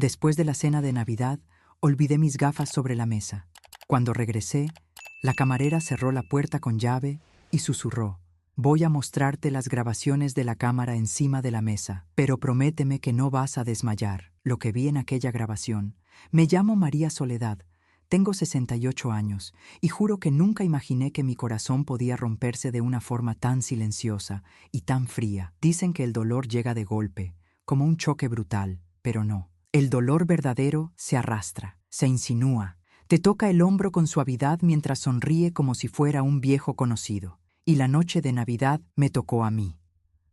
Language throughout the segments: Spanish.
Después de la cena de Navidad, olvidé mis gafas sobre la mesa. Cuando regresé, la camarera cerró la puerta con llave y susurró: «Voy a mostrarte las grabaciones de la cámara encima de la mesa, pero prométeme que no vas a desmayar». Lo que vi en aquella grabación: me llamo María Soledad, tengo 68 años y juro que nunca imaginé que mi corazón podía romperse de una forma tan silenciosa y tan fría. Dicen que el dolor llega de golpe, como un choque brutal, pero no. El dolor verdadero se arrastra, se insinúa, te toca el hombro con suavidad mientras sonríe como si fuera un viejo conocido. Y la noche de Navidad me tocó a mí.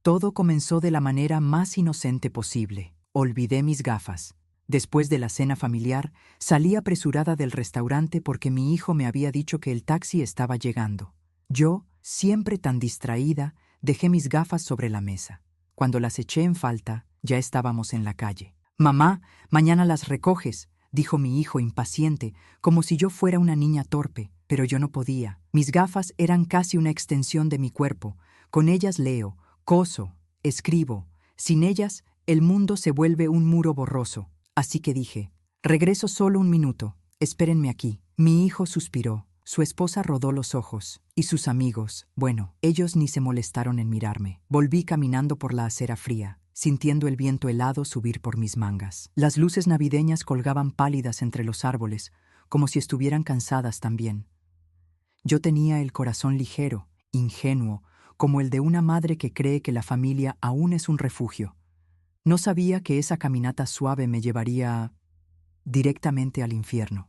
Todo comenzó de la manera más inocente posible. Olvidé mis gafas. Después de la cena familiar, salí apresurada del restaurante porque mi hijo me había dicho que el taxi estaba llegando. Yo, siempre tan distraída, dejé mis gafas sobre la mesa. Cuando las eché en falta, ya estábamos en la calle. «Mamá, mañana las recoges», dijo mi hijo impaciente, como si yo fuera una niña torpe, pero yo no podía. Mis gafas eran casi una extensión de mi cuerpo. Con ellas leo, coso, escribo. Sin ellas, el mundo se vuelve un muro borroso. Así que dije: «Regreso solo un minuto, espérenme aquí». Mi hijo suspiró, su esposa rodó los ojos, y sus amigos, bueno, ellos ni se molestaron en mirarme. Volví caminando por la acera fría, sintiendo el viento helado subir por mis mangas. Las luces navideñas colgaban pálidas entre los árboles, como si estuvieran cansadas también. Yo tenía el corazón ligero, ingenuo, como el de una madre que cree que la familia aún es un refugio. No sabía que esa caminata suave me llevaría directamente al infierno.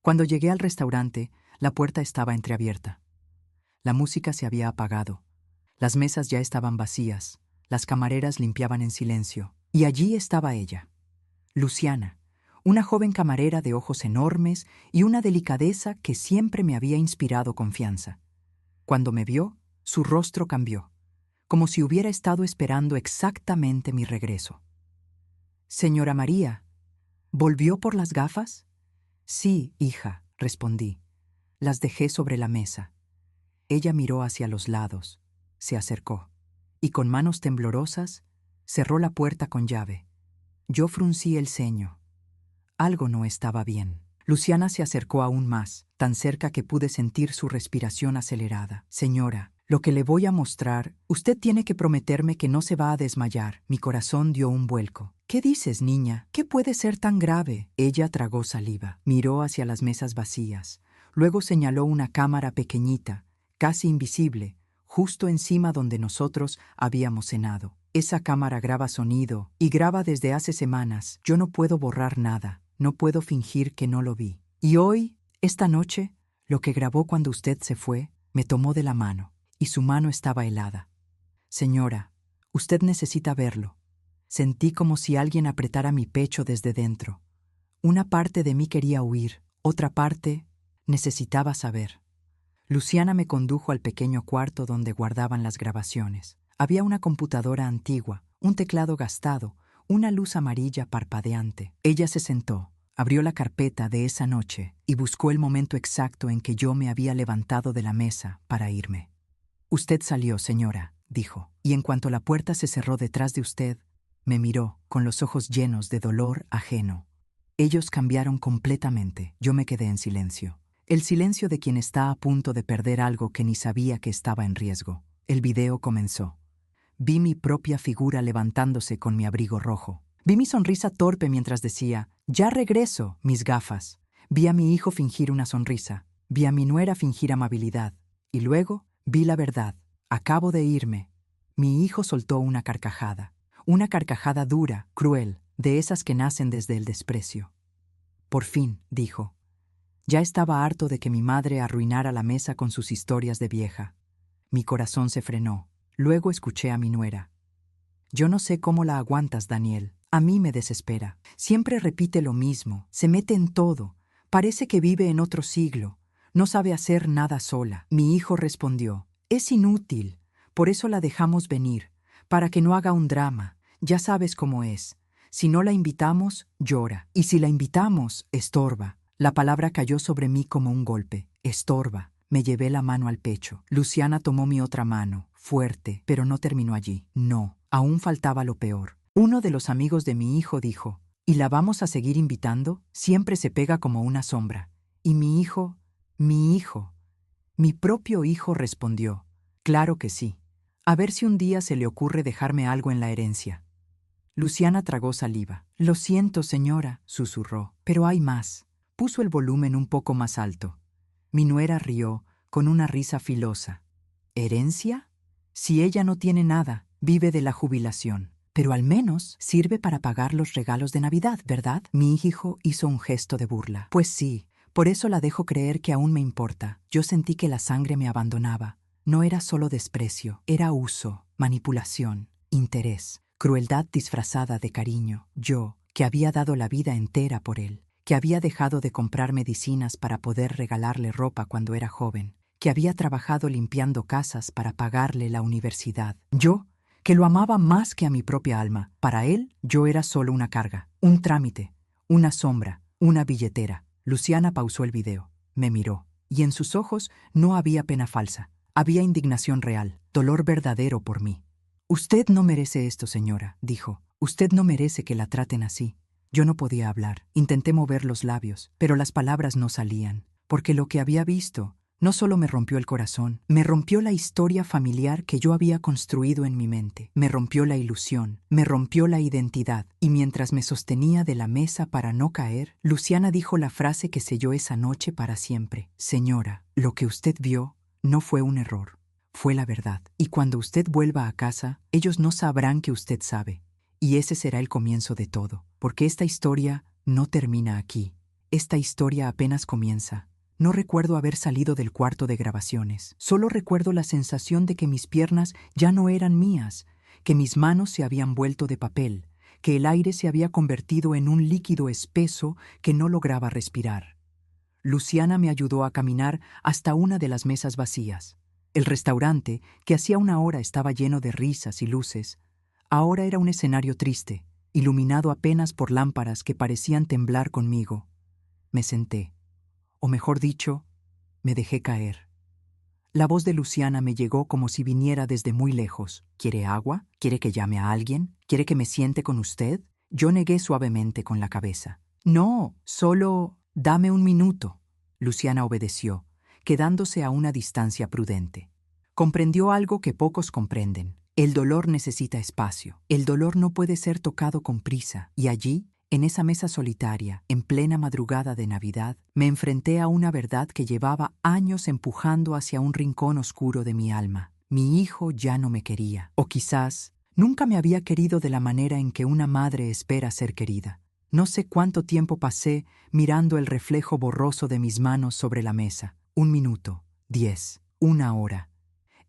Cuando llegué al restaurante, la puerta estaba entreabierta. La música se había apagado. Las mesas ya estaban vacías. Las camareras limpiaban en silencio. Y allí estaba ella, Luciana, una joven camarera de ojos enormes y una delicadeza que siempre me había inspirado confianza. Cuando me vio, su rostro cambió, como si hubiera estado esperando exactamente mi regreso. «Señora María, ¿volvió por las gafas?» «Sí, hija», respondí. Las dejé sobre la mesa. Ella miró hacia los lados, se acercó, y con manos temblorosas cerró la puerta con llave. Yo fruncí el ceño. Algo no estaba bien. Luciana se acercó aún más, tan cerca que pude sentir su respiración acelerada. «Señora, lo que le voy a mostrar, usted tiene que prometerme que no se va a desmayar». Mi corazón dio un vuelco. «¿Qué dices, niña? ¿Qué puede ser tan grave?» Ella tragó saliva, miró hacia las mesas vacías, luego señaló una cámara pequeñita, casi invisible, justo encima donde nosotros habíamos cenado. «Esa cámara graba sonido, y graba desde hace semanas. Yo no puedo borrar nada, no puedo fingir que no lo vi. Y hoy, esta noche, lo que grabó cuando usted se fue, me tomó de la mano, y su mano estaba helada. Señora, usted necesita verlo». Sentí como si alguien apretara mi pecho desde dentro. Una parte de mí quería huir, otra parte necesitaba saber. Luciana me condujo al pequeño cuarto donde guardaban las grabaciones. Había una computadora antigua, un teclado gastado, una luz amarilla parpadeante. Ella se sentó, abrió la carpeta de esa noche y buscó el momento exacto en que yo me había levantado de la mesa para irme. «Usted salió, señora», dijo, «y en cuanto la puerta se cerró detrás de usted, me miró con los ojos llenos de dolor ajeno. Ellos cambiaron completamente. Yo me quedé en silencio. El silencio de quien está a punto de perder algo que ni sabía que estaba en riesgo. El video comenzó. Vi mi propia figura levantándose con mi abrigo rojo. Vi mi sonrisa torpe mientras decía: «Ya regreso», mis gafas. Vi a mi hijo fingir una sonrisa. Vi a mi nuera fingir amabilidad. Y luego vi la verdad. Acabo de irme. Mi hijo soltó una carcajada dura, cruel, de esas que nacen desde el desprecio. «Por fin», dijo. Ya estaba harto de que mi madre arruinara la mesa con sus historias de vieja. Mi corazón se frenó. Luego escuché a mi nuera: «Yo no sé cómo la aguantas, Daniel. A mí me desespera. Siempre repite lo mismo, se mete en todo. Parece que vive en otro siglo. No sabe hacer nada sola». Mi hijo respondió: «Es inútil. Por eso la dejamos venir, para que no haga un drama. Ya sabes cómo es. Si no la invitamos, llora. Y si la invitamos, estorba». La palabra cayó sobre mí como un golpe. Estorba. Me llevé la mano al pecho. Luciana tomó mi otra mano, fuerte, pero no terminó allí. No, aún faltaba lo peor. Uno de los amigos de mi hijo dijo, ¿y la vamos a seguir invitando? Siempre se pega como una sombra. Y mi hijo, mi propio hijo respondió, claro que sí. A ver si un día se le ocurre dejarme algo en la herencia. Luciana tragó saliva. Lo siento, señora, susurró, pero hay más. Puso el volumen un poco más alto. Mi nuera rió, con una risa filosa. ¿Herencia? Si ella no tiene nada, vive de la jubilación. Pero al menos sirve para pagar los regalos de Navidad, ¿verdad? Mi hijo hizo un gesto de burla. Pues sí, por eso la dejo creer que aún me importa. Yo sentí que la sangre me abandonaba. No era solo desprecio, era uso, manipulación, interés, crueldad disfrazada de cariño. Yo, que había dado la vida entera por él, que había dejado de comprar medicinas para poder regalarle ropa cuando era joven, que había trabajado limpiando casas para pagarle la universidad. Yo, que lo amaba más que a mi propia alma. Para él, yo era solo una carga, un trámite, una sombra, una billetera. Luciana pausó el video, me miró, y en sus ojos no había pena falsa, había indignación real, dolor verdadero por mí. Usted no merece esto, señora, dijo. Usted no merece que la traten así. Yo no podía hablar. Intenté mover los labios, pero las palabras no salían, porque lo que había visto no solo me rompió el corazón, me rompió la historia familiar que yo había construido en mi mente, me rompió la ilusión, me rompió la identidad, y mientras me sostenía de la mesa para no caer, Luciana dijo la frase que selló esa noche para siempre. Señora, lo que usted vio no fue un error. Fue la verdad. Y cuando usted vuelva a casa, ellos no sabrán que usted sabe. Y ese será el comienzo de todo. Porque esta historia no termina aquí. Esta historia apenas comienza. No recuerdo haber salido del cuarto de grabaciones. Solo recuerdo la sensación de que mis piernas ya no eran mías, que mis manos se habían vuelto de papel, que el aire se había convertido en un líquido espeso que no lograba respirar. Luciana me ayudó a caminar hasta una de las mesas vacías. El restaurante, que hacía una hora estaba lleno de risas y luces, ahora era un escenario triste, iluminado apenas por lámparas que parecían temblar conmigo. Me senté, o mejor dicho, me dejé caer. La voz de Luciana me llegó como si viniera desde muy lejos. ¿Quiere agua? ¿Quiere que llame a alguien? ¿Quiere que me siente con usted? Yo negué suavemente con la cabeza. No, solo dame un minuto. Luciana obedeció, quedándose a una distancia prudente. Comprendió algo que pocos comprenden. El dolor necesita espacio. El dolor no puede ser tocado con prisa. Y allí, en esa mesa solitaria, en plena madrugada de Navidad, me enfrenté a una verdad que llevaba años empujando hacia un rincón oscuro de mi alma. Mi hijo ya no me quería. O quizás, nunca me había querido de la manera en que una madre espera ser querida. No sé cuánto tiempo pasé mirando el reflejo borroso de mis manos sobre la mesa. 1 minuto, 10, 1 hora.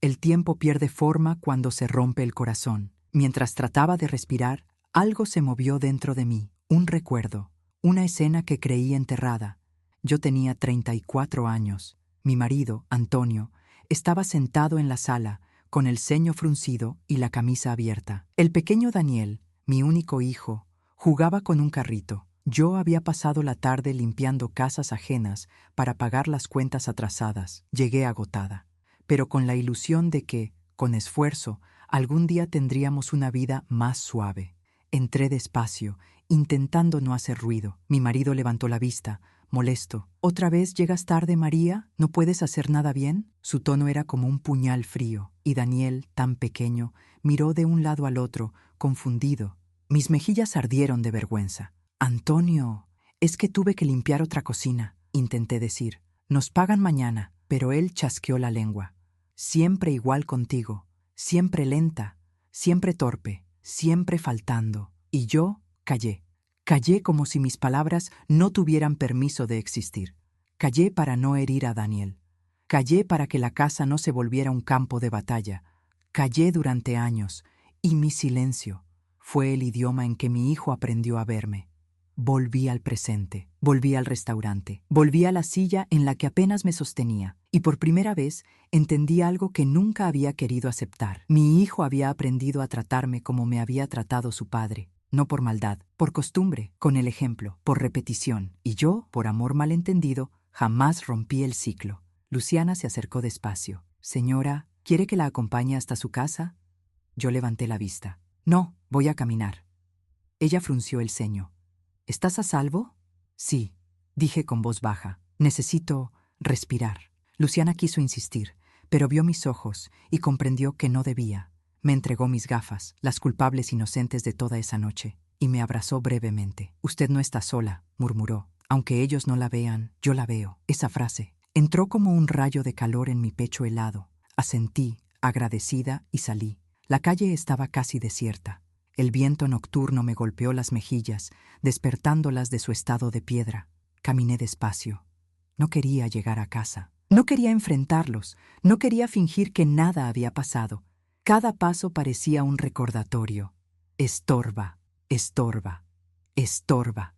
El tiempo pierde forma cuando se rompe el corazón. Mientras trataba de respirar, algo se movió dentro de mí. Un recuerdo, una escena que creí enterrada. Yo tenía 34 años. Mi marido, Antonio, estaba sentado en la sala, con el ceño fruncido y la camisa abierta. El pequeño Daniel, mi único hijo, jugaba con un carrito. Yo había pasado la tarde limpiando casas ajenas para pagar las cuentas atrasadas. Llegué agotada, pero con la ilusión de que, con esfuerzo, algún día tendríamos una vida más suave. Entré despacio, intentando no hacer ruido. Mi marido levantó la vista, molesto. ¿Otra vez llegas tarde, María? ¿No puedes hacer nada bien? Su tono era como un puñal frío, y Daniel, tan pequeño, miró de un lado al otro, confundido. Mis mejillas ardieron de vergüenza. Antonio, es que tuve que limpiar otra cocina, intenté decir. Nos pagan mañana, pero él chasqueó la lengua. Siempre igual contigo, siempre lenta, siempre torpe, siempre faltando. Y yo callé. Callé como si mis palabras no tuvieran permiso de existir. Callé para no herir a Daniel. Callé para que la casa no se volviera un campo de batalla. Callé durante años, y mi silencio fue el idioma en que mi hijo aprendió a verme. Volví al presente, volví al restaurante, volví a la silla en la que apenas me sostenía, y por primera vez entendí algo que nunca había querido aceptar. Mi hijo había aprendido a tratarme como me había tratado su padre, no por maldad, por costumbre, con el ejemplo, por repetición, y yo, por amor malentendido, jamás rompí el ciclo. Luciana se acercó despacio. Señora, ¿quiere que la acompañe hasta su casa? Yo levanté la vista. No, voy a caminar. Ella frunció el ceño. ¿Estás a salvo? Sí, dije con voz baja. Necesito respirar. Luciana quiso insistir, pero vio mis ojos y comprendió que no debía. Me entregó mis gafas, las culpables inocentes de toda esa noche, y me abrazó brevemente. Usted no está sola, murmuró. Aunque ellos no la vean, yo la veo. Esa frase entró como un rayo de calor en mi pecho helado. Asentí, agradecida, y salí. La calle estaba casi desierta. El viento nocturno me golpeó las mejillas, despertándolas de su estado de piedra. Caminé despacio. No quería llegar a casa. No quería enfrentarlos. No quería fingir que nada había pasado. Cada paso parecía un recordatorio. Estorba, estorba, estorba.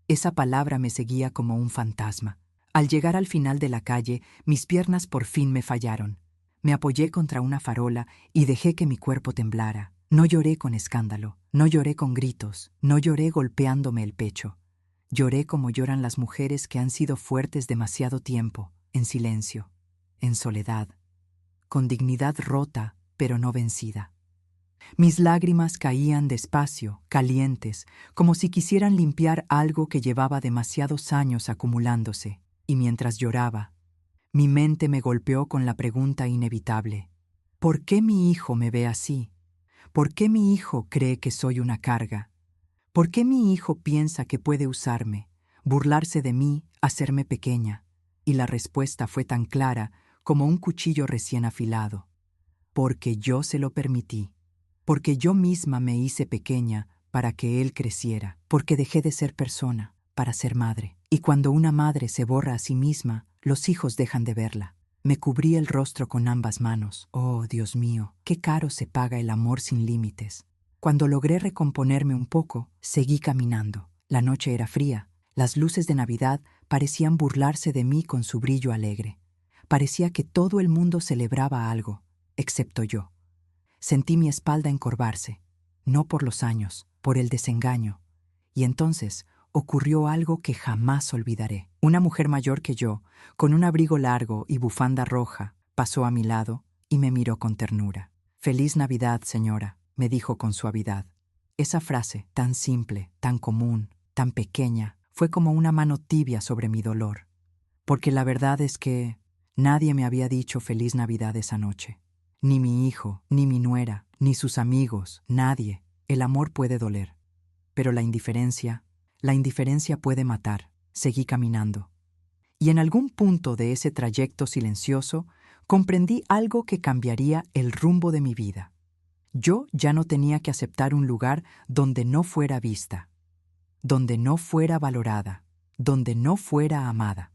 Esa palabra me seguía como un fantasma. Al llegar al final de la calle, mis piernas por fin me fallaron. Me apoyé contra una farola y dejé que mi cuerpo temblara. No lloré con escándalo, no lloré con gritos, no lloré golpeándome el pecho. Lloré como lloran las mujeres que han sido fuertes demasiado tiempo, en silencio, en soledad, con dignidad rota, pero no vencida. Mis lágrimas caían despacio, calientes, como si quisieran limpiar algo que llevaba demasiados años acumulándose, y mientras lloraba, mi mente me golpeó con la pregunta inevitable: ¿por qué mi hijo me ve así? ¿Por qué mi hijo cree que soy una carga? ¿Por qué mi hijo piensa que puede usarme, burlarse de mí, hacerme pequeña? Y la respuesta fue tan clara como un cuchillo recién afilado. Porque yo se lo permití. Porque yo misma me hice pequeña para que él creciera. Porque dejé de ser persona para ser madre. Y cuando una madre se borra a sí misma, los hijos dejan de verla. Me cubrí el rostro con ambas manos. Oh, Dios mío, qué caro se paga el amor sin límites. Cuando logré recomponerme un poco, seguí caminando. La noche era fría. Las luces de Navidad parecían burlarse de mí con su brillo alegre. Parecía que todo el mundo celebraba algo, excepto yo. Sentí mi espalda encorvarse, no por los años, por el desengaño. Y entonces ocurrió algo que jamás olvidaré. Una mujer mayor que yo, con un abrigo largo y bufanda roja, pasó a mi lado y me miró con ternura. «Feliz Navidad, señora», me dijo con suavidad. Esa frase, tan simple, tan común, tan pequeña, fue como una mano tibia sobre mi dolor. Porque la verdad es que nadie me había dicho Feliz Navidad esa noche. Ni mi hijo, ni mi nuera, ni sus amigos, nadie. El amor puede doler. Pero la indiferencia puede matar. Seguí caminando. Y en algún punto de ese trayecto silencioso, comprendí algo que cambiaría el rumbo de mi vida. Yo ya no tenía que aceptar un lugar donde no fuera vista, donde no fuera valorada, donde no fuera amada.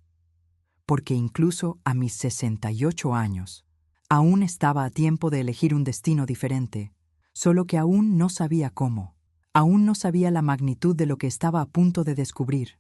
Porque incluso a mis 68 años, aún estaba a tiempo de elegir un destino diferente, solo que aún no sabía cómo, aún no sabía la magnitud de lo que estaba a punto de descubrir,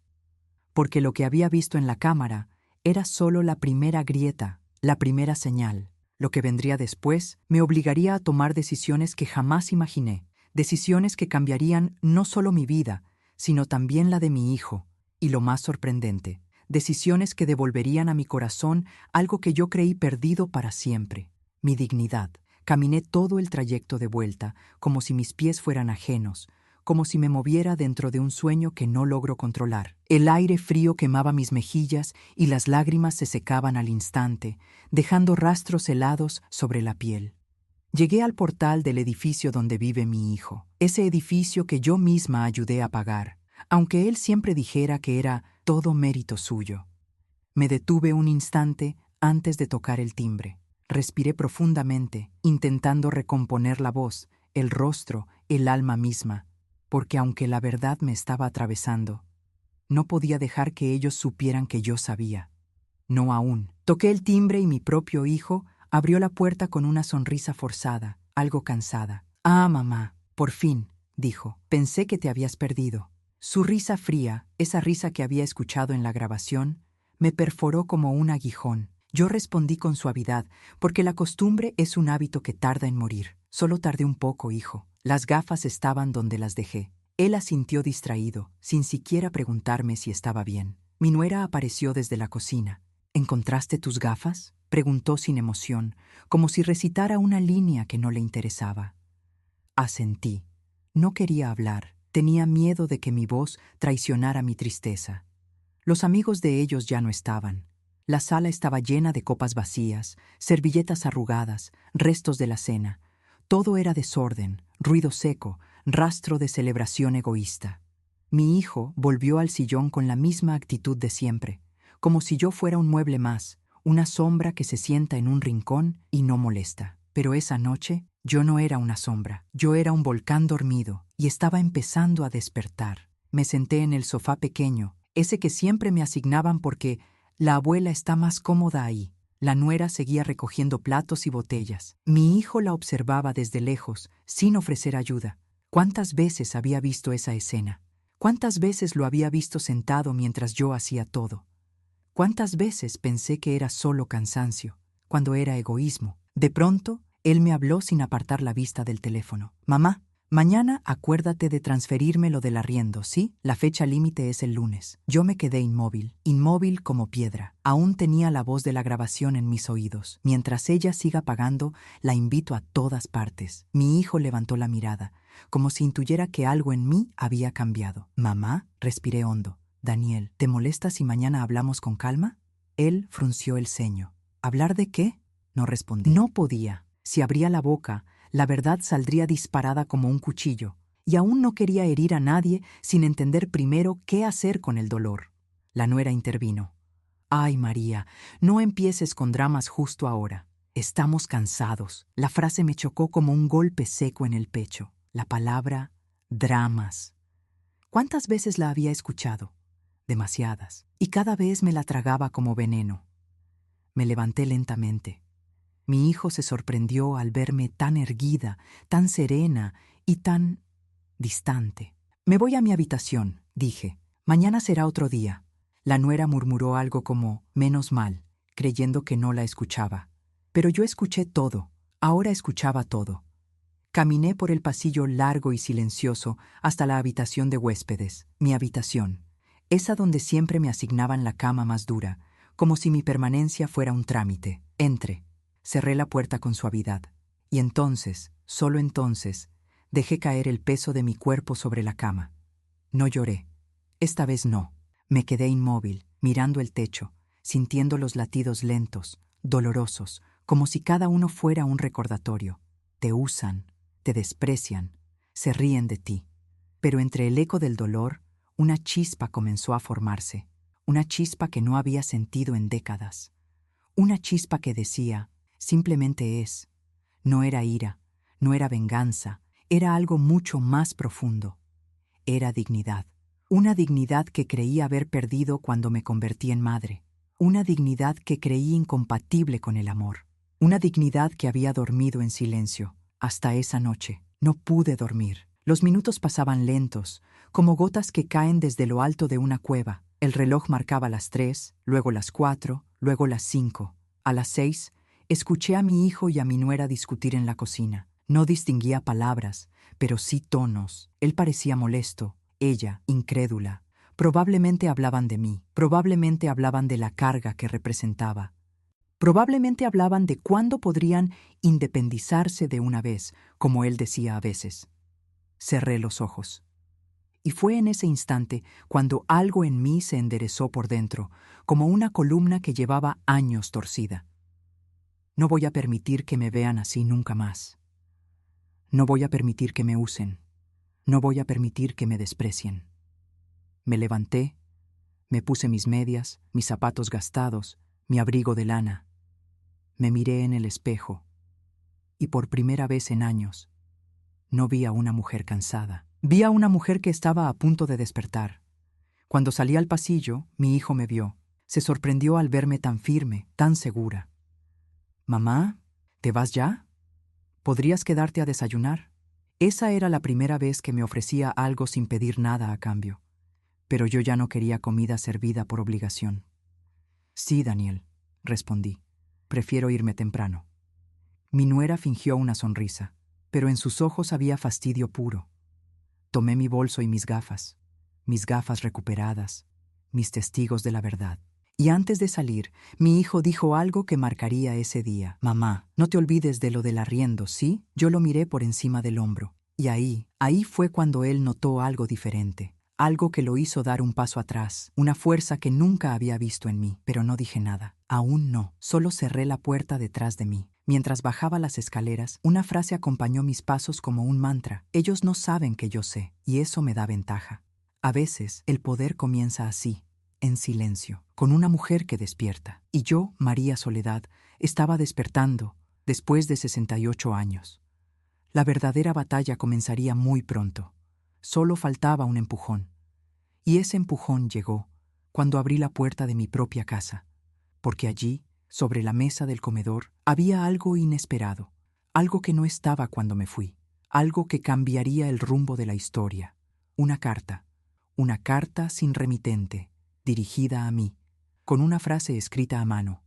porque lo que había visto en la cámara era solo la primera grieta, la primera señal. Lo que vendría después me obligaría a tomar decisiones que jamás imaginé, decisiones que cambiarían no solo mi vida, sino también la de mi hijo, y lo más sorprendente, decisiones que devolverían a mi corazón algo que yo creí perdido para siempre, mi dignidad. Caminé todo el trayecto de vuelta, como si mis pies fueran ajenos, como si me moviera dentro de un sueño que no logro controlar. El aire frío quemaba mis mejillas y las lágrimas se secaban al instante, dejando rastros helados sobre la piel. Llegué al portal del edificio donde vive mi hijo, ese edificio que yo misma ayudé a pagar, aunque él siempre dijera que era todo mérito suyo. Me detuve un instante antes de tocar el timbre. Respiré profundamente, intentando recomponer la voz, el rostro, el alma misma, porque aunque la verdad me estaba atravesando, no podía dejar que ellos supieran que yo sabía. No aún. Toqué el timbre y mi propio hijo abrió la puerta con una sonrisa forzada, algo cansada. «Ah, mamá, por fin», dijo. «Pensé que te habías perdido». Su risa fría, esa risa que había escuchado en la grabación, me perforó como un aguijón. Yo respondí con suavidad, porque la costumbre es un hábito que tarda en morir. «Solo tardé un poco, hijo». Las gafas estaban donde las dejé. Él asintió distraído, sin siquiera preguntarme si estaba bien. Mi nuera apareció desde la cocina. «¿Encontraste tus gafas?», preguntó sin emoción, como si recitara una línea que no le interesaba. Asentí. No quería hablar, Tenía miedo de que mi voz traicionara mi tristeza. Los amigos de ellos ya no estaban. La sala estaba llena de copas vacías, servilletas arrugadas, restos de la cena. Todo era desorden, ruido seco, rastro de celebración egoísta. Mi hijo volvió al sillón con la misma actitud de siempre, como si yo fuera un mueble más, una sombra que se sienta en un rincón y no molesta. Pero esa noche yo no era una sombra, yo era un volcán dormido y estaba empezando a despertar. Me senté en el sofá pequeño, ese que siempre me asignaban porque la abuela está más cómoda ahí. La nuera seguía recogiendo platos y botellas. Mi hijo la observaba desde lejos, sin ofrecer ayuda. ¿Cuántas veces había visto esa escena? ¿Cuántas veces lo había visto sentado mientras yo hacía todo? ¿Cuántas veces pensé que era solo cansancio, cuando era egoísmo? De pronto, él me habló sin apartar la vista del teléfono. Mamá, mañana acuérdate de transferirme lo del arriendo, ¿sí? La fecha límite es el lunes. Yo me quedé inmóvil como piedra. Aún tenía la voz de la grabación en mis oídos. Mientras ella siga pagando, la invito a todas partes. Mi hijo levantó la mirada, como si intuyera que algo en mí había cambiado. Mamá, respiré hondo. Daniel, ¿te molesta si mañana hablamos con calma? Él frunció el ceño. ¿Hablar de qué? No respondí. No podía. Si abría la boca, la verdad saldría disparada como un cuchillo, y aún no quería herir a nadie sin entender primero qué hacer con el dolor. La nuera intervino. Ay, María, no empieces con dramas justo ahora. Estamos cansados. La frase me chocó como un golpe seco en el pecho. La palabra dramas. ¿Cuántas veces la había escuchado? Demasiadas. Y cada vez me la tragaba como veneno. Me levanté lentamente. Mi hijo se sorprendió al verme tan erguida, tan serena y tan distante. Me voy a mi habitación, dije. Mañana será otro día. La nuera murmuró algo como menos mal, creyendo que no la escuchaba. Pero yo escuché todo. Ahora escuchaba todo. Caminé por el pasillo largo y silencioso hasta la habitación de huéspedes, mi habitación, esa donde siempre me asignaban la cama más dura, como si mi permanencia fuera un trámite. Entré. Cerré la puerta con suavidad. Y entonces, solo entonces, dejé caer el peso de mi cuerpo sobre la cama. No lloré. Esta vez no. Me quedé inmóvil, mirando el techo, sintiendo los latidos lentos, dolorosos, como si cada uno fuera un recordatorio. Te usan, te desprecian, se ríen de ti. Pero entre el eco del dolor, una chispa comenzó a formarse, una chispa que no había sentido en décadas. Una chispa que decía, simplemente es. No era ira, no era venganza, era algo mucho más profundo. Era dignidad. Una dignidad que creí haber perdido cuando me convertí en madre. Una dignidad que creí incompatible con el amor. Una dignidad que había dormido en silencio. Hasta esa noche. No pude dormir. Los minutos pasaban lentos, como gotas que caen desde lo alto de una cueva. El reloj marcaba las 3, luego las 4, luego las 5. A las 6, escuché a mi hijo y a mi nuera discutir en la cocina. No distinguía palabras, pero sí tonos. Él parecía molesto, ella, incrédula. Probablemente hablaban de mí, probablemente hablaban de la carga que representaba. Probablemente hablaban de cuándo podrían independizarse de una vez, como él decía a veces. Cerré los ojos. Y fue en ese instante cuando algo en mí se enderezó por dentro, como una columna que llevaba años torcida. No voy a permitir que me vean así nunca más. No voy a permitir que me usen. No voy a permitir que me desprecien. Me levanté, me puse mis medias, mis zapatos gastados, mi abrigo de lana. Me miré en el espejo y por primera vez en años no vi a una mujer cansada. Vi a una mujer que estaba a punto de despertar. Cuando salí al pasillo, mi hijo me vio. Se sorprendió al verme tan firme, tan segura. «Mamá, ¿te vas ya? ¿Podrías quedarte a desayunar?» Esa era la primera vez que me ofrecía algo sin pedir nada a cambio. Pero yo ya no quería comida servida por obligación. «Sí, Daniel», respondí. «Prefiero irme temprano». Mi nuera fingió una sonrisa, pero en sus ojos había fastidio puro. Tomé mi bolso y mis gafas recuperadas, mis testigos de la verdad. Y antes de salir, mi hijo dijo algo que marcaría ese día. «Mamá, no te olvides de lo del arriendo, ¿sí?» Yo lo miré por encima del hombro. Y ahí fue cuando él notó algo diferente. Algo que lo hizo dar un paso atrás, una fuerza que nunca había visto en mí, pero no dije nada. Aún no, solo cerré la puerta detrás de mí. Mientras bajaba las escaleras, una frase acompañó mis pasos como un mantra. Ellos no saben que yo sé, y eso me da ventaja. A veces, el poder comienza así, en silencio, con una mujer que despierta. Y yo, María Soledad, estaba despertando, después de 68 años. La verdadera batalla comenzaría muy pronto. Solo faltaba un empujón. Y ese empujón llegó cuando abrí la puerta de mi propia casa, porque allí, sobre la mesa del comedor, había algo inesperado, algo que no estaba cuando me fui, algo que cambiaría el rumbo de la historia. Una carta sin remitente, dirigida a mí, con una frase escrita a mano.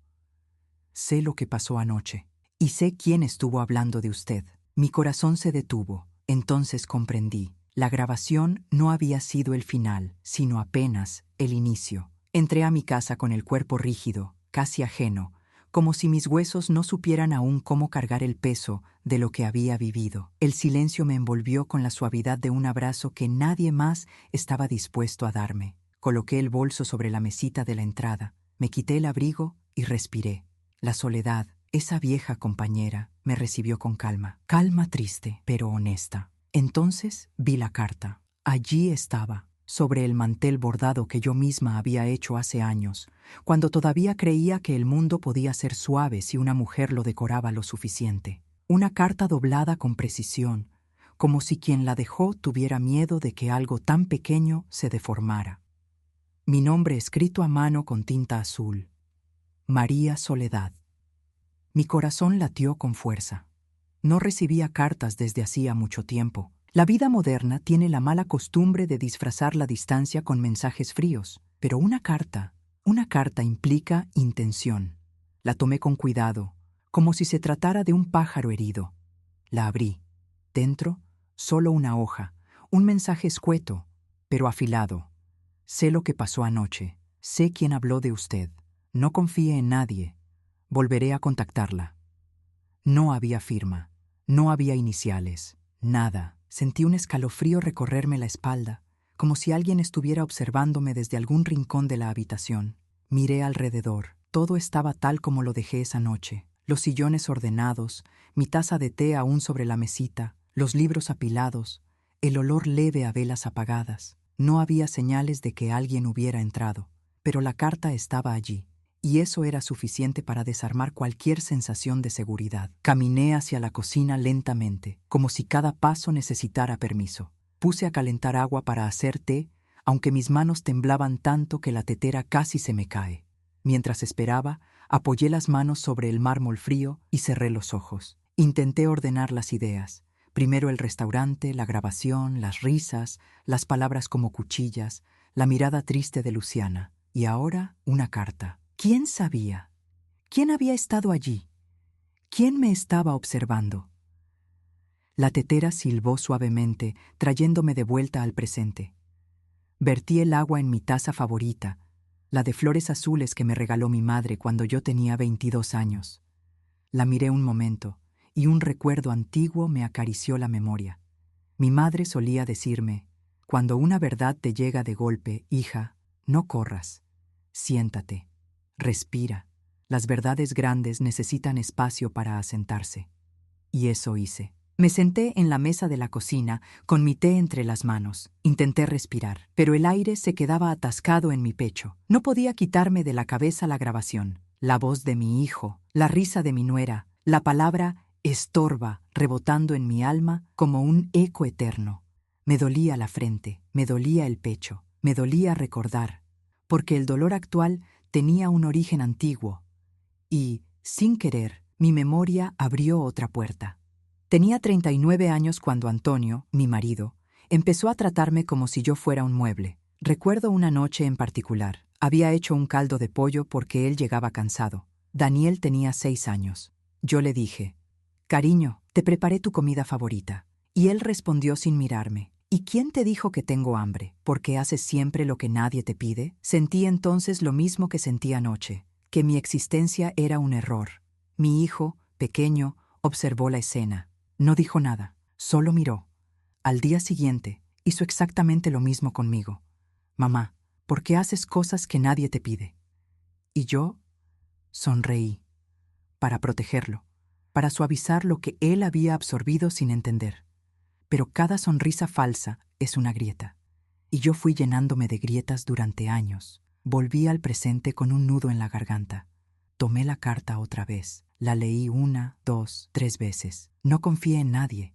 Sé lo que pasó anoche, y sé quién estuvo hablando de usted. Mi corazón se detuvo, entonces comprendí. La grabación no había sido el final, sino apenas el inicio. Entré a mi casa con el cuerpo rígido, casi ajeno, como si mis huesos no supieran aún cómo cargar el peso de lo que había vivido. El silencio me envolvió con la suavidad de un abrazo que nadie más estaba dispuesto a darme. Coloqué el bolso sobre la mesita de la entrada, me quité el abrigo y respiré. La soledad, esa vieja compañera, me recibió con calma. Calma triste, pero honesta. Entonces vi la carta. Allí estaba, sobre el mantel bordado que yo misma había hecho hace años, cuando todavía creía que el mundo podía ser suave si una mujer lo decoraba lo suficiente. Una carta doblada con precisión, como si quien la dejó tuviera miedo de que algo tan pequeño se deformara. Mi nombre escrito a mano con tinta azul. María Soledad. Mi corazón latió con fuerza. No recibía cartas desde hacía mucho tiempo. La vida moderna tiene la mala costumbre de disfrazar la distancia con mensajes fríos, pero una carta implica intención. La tomé con cuidado, como si se tratara de un pájaro herido. La abrí. Dentro, solo una hoja, un mensaje escueto, pero afilado. Sé lo que pasó anoche. Sé quién habló de usted. No confíe en nadie. Volveré a contactarla. No había firma, no había iniciales, nada. Sentí un escalofrío recorrerme la espalda, como si alguien estuviera observándome desde algún rincón de la habitación. Miré alrededor. Todo estaba tal como lo dejé esa noche. Los sillones ordenados, mi taza de té aún sobre la mesita, los libros apilados, el olor leve a velas apagadas. No había señales de que alguien hubiera entrado, pero la carta estaba allí. Y eso era suficiente para desarmar cualquier sensación de seguridad. Caminé hacia la cocina lentamente, como si cada paso necesitara permiso. Puse a calentar agua para hacer té, aunque mis manos temblaban tanto que la tetera casi se me cae. Mientras esperaba, apoyé las manos sobre el mármol frío y cerré los ojos. Intenté ordenar las ideas. Primero el restaurante, la grabación, las risas, las palabras como cuchillas, la mirada triste de Luciana. Y ahora una carta. ¿Quién sabía? ¿Quién había estado allí? ¿Quién me estaba observando? La tetera silbó suavemente, trayéndome de vuelta al presente. Vertí el agua en mi taza favorita, la de flores azules que me regaló mi madre cuando yo tenía 22 años. La miré un momento, y un recuerdo antiguo me acarició la memoria. Mi madre solía decirme, cuando una verdad te llega de golpe, hija, no corras, siéntate. Respira. Las verdades grandes necesitan espacio para asentarse. Y eso hice. Me senté en la mesa de la cocina, con mi té entre las manos. Intenté respirar, pero el aire se quedaba atascado en mi pecho. No podía quitarme de la cabeza la grabación, la voz de mi hijo, la risa de mi nuera, la palabra estorba rebotando en mi alma como un eco eterno. Me dolía la frente, me dolía el pecho, me dolía recordar, porque el dolor actual tenía un origen antiguo, y, sin querer, mi memoria abrió otra puerta. Tenía 39 años cuando Antonio, mi marido, empezó a tratarme como si yo fuera un mueble. Recuerdo una noche en particular. Había hecho un caldo de pollo porque él llegaba cansado. Daniel tenía 6 años. Yo le dije, «Cariño, te preparé tu comida favorita». Y él respondió sin mirarme, «¿Y quién te dijo que tengo hambre? ¿Porque haces siempre lo que nadie te pide?» Sentí entonces lo mismo que sentí anoche, que mi existencia era un error. Mi hijo, pequeño, observó la escena. No dijo nada, solo miró. Al día siguiente, hizo exactamente lo mismo conmigo. Mamá, ¿por qué haces cosas que nadie te pide? Y yo sonreí, para protegerlo, para suavizar lo que él había absorbido sin entender. Pero cada sonrisa falsa es una grieta, y yo fui llenándome de grietas durante años. Volví al presente con un nudo en la garganta. Tomé la carta otra vez. La leí 1, 2, 3 veces. No confié en nadie.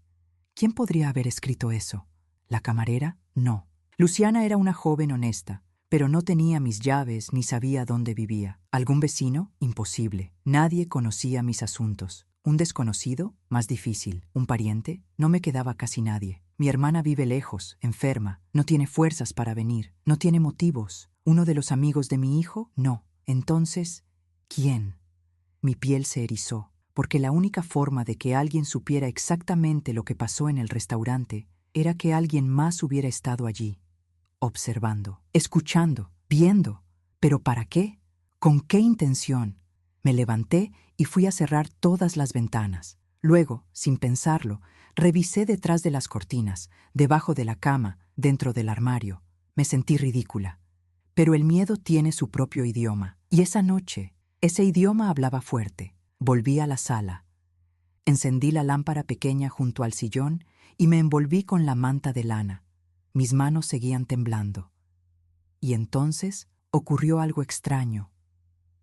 ¿Quién podría haber escrito eso? ¿La camarera? No. Luciana era una joven honesta, pero no tenía mis llaves ni sabía dónde vivía. ¿Algún vecino? Imposible. Nadie conocía mis asuntos. ¿Un desconocido? Más difícil. ¿Un pariente? No me quedaba casi nadie. Mi hermana vive lejos, enferma, no tiene fuerzas para venir, no tiene motivos. ¿Uno de los amigos de mi hijo? No. Entonces, ¿quién? Mi piel se erizó, porque la única forma de que alguien supiera exactamente lo que pasó en el restaurante era que alguien más hubiera estado allí, observando, escuchando, viendo. ¿Pero para qué? ¿Con qué intención? Me levanté y fui a cerrar todas las ventanas. Luego, sin pensarlo, revisé detrás de las cortinas, debajo de la cama, dentro del armario. Me sentí ridícula. Pero el miedo tiene su propio idioma, y esa noche, ese idioma hablaba fuerte. Volví a la sala. Encendí la lámpara pequeña junto al sillón y me envolví con la manta de lana. Mis manos seguían temblando. Y entonces ocurrió algo extraño.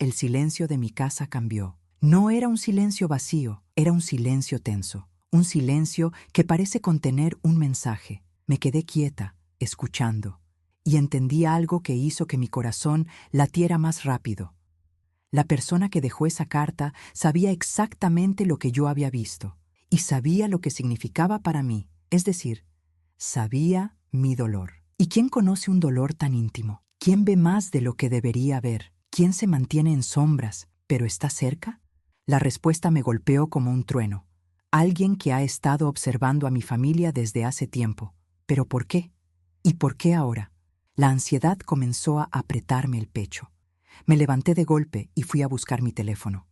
El silencio de mi casa cambió. No era un silencio vacío, era un silencio tenso. Un silencio que parece contener un mensaje. Me quedé quieta, escuchando, y entendí algo que hizo que mi corazón latiera más rápido. La persona que dejó esa carta sabía exactamente lo que yo había visto, y sabía lo que significaba para mí, es decir, sabía mi dolor. ¿Y quién conoce un dolor tan íntimo? ¿Quién ve más de lo que debería ver? ¿Quién se mantiene en sombras, pero está cerca? La respuesta me golpeó como un trueno. Alguien que ha estado observando a mi familia desde hace tiempo. ¿Pero por qué? ¿Y por qué ahora? La ansiedad comenzó a apretarme el pecho. Me levanté de golpe y fui a buscar mi teléfono.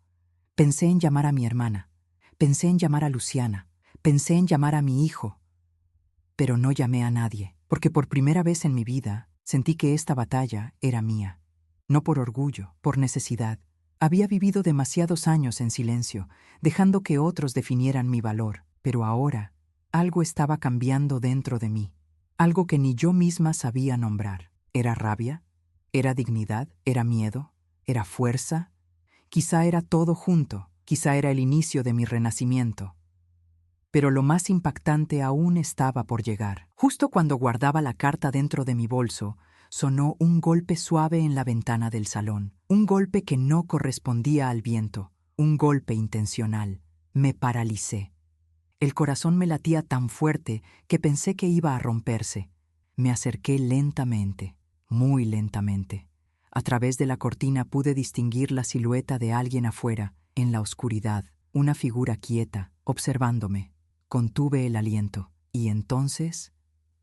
Pensé en llamar a mi hermana. Pensé en llamar a Luciana. Pensé en llamar a mi hijo. Pero no llamé a nadie, porque por primera vez en mi vida sentí que esta batalla era mía. No por orgullo, por necesidad. Había vivido demasiados años en silencio, dejando que otros definieran mi valor, pero ahora algo estaba cambiando dentro de mí, algo que ni yo misma sabía nombrar. ¿Era rabia? ¿Era dignidad? ¿Era miedo? ¿Era fuerza? Quizá era todo junto, quizá era el inicio de mi renacimiento. Pero lo más impactante aún estaba por llegar. Justo cuando guardaba la carta dentro de mi bolso, sonó un golpe suave en la ventana del salón, un golpe que no correspondía al viento, un golpe intencional. Me paralicé. El corazón me latía tan fuerte que pensé que iba a romperse. Me acerqué lentamente, muy lentamente. A través de la cortina pude distinguir la silueta de alguien afuera, en la oscuridad, una figura quieta, observándome. Contuve el aliento, y entonces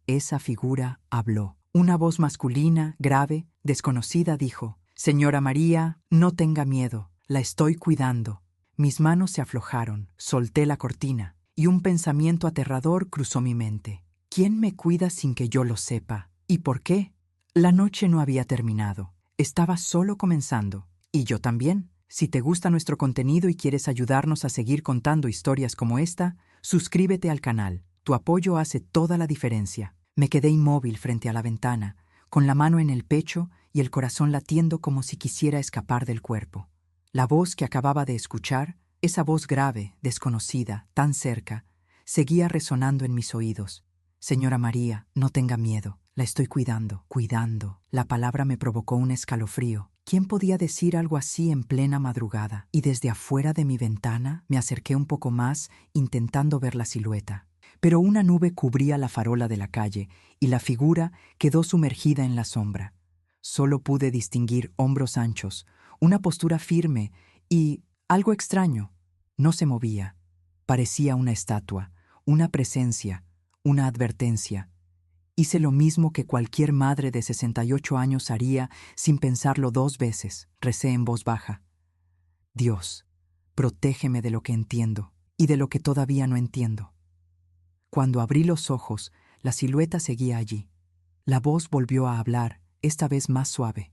esa figura habló. Una voz masculina, grave, desconocida, dijo: «Señora María, no tenga miedo, la estoy cuidando». Mis manos se aflojaron, solté la cortina, y un pensamiento aterrador cruzó mi mente. ¿Quién me cuida sin que yo lo sepa? ¿Y por qué? La noche no había terminado. Estaba solo comenzando. Y yo también. Si te gusta nuestro contenido y quieres ayudarnos a seguir contando historias como esta, suscríbete al canal. Tu apoyo hace toda la diferencia. Me quedé inmóvil frente a la ventana, con la mano en el pecho y el corazón latiendo como si quisiera escapar del cuerpo. La voz que acababa de escuchar, esa voz grave, desconocida, tan cerca, seguía resonando en mis oídos. «Señora María, no tenga miedo. La estoy cuidando, cuidando». La palabra me provocó un escalofrío. ¿Quién podía decir algo así en plena madrugada? Y desde afuera de mi ventana me acerqué un poco más, intentando ver la silueta. Pero una nube cubría la farola de la calle y la figura quedó sumergida en la sombra. Solo pude distinguir hombros anchos, una postura firme y algo extraño. No se movía. Parecía una estatua, una presencia, una advertencia. Hice lo mismo que cualquier madre de 68 años haría sin pensarlo 2 veces. Recé en voz baja: «Dios, protégeme de lo que entiendo y de lo que todavía no entiendo». Cuando abrí los ojos, la silueta seguía allí. La voz volvió a hablar, esta vez más suave.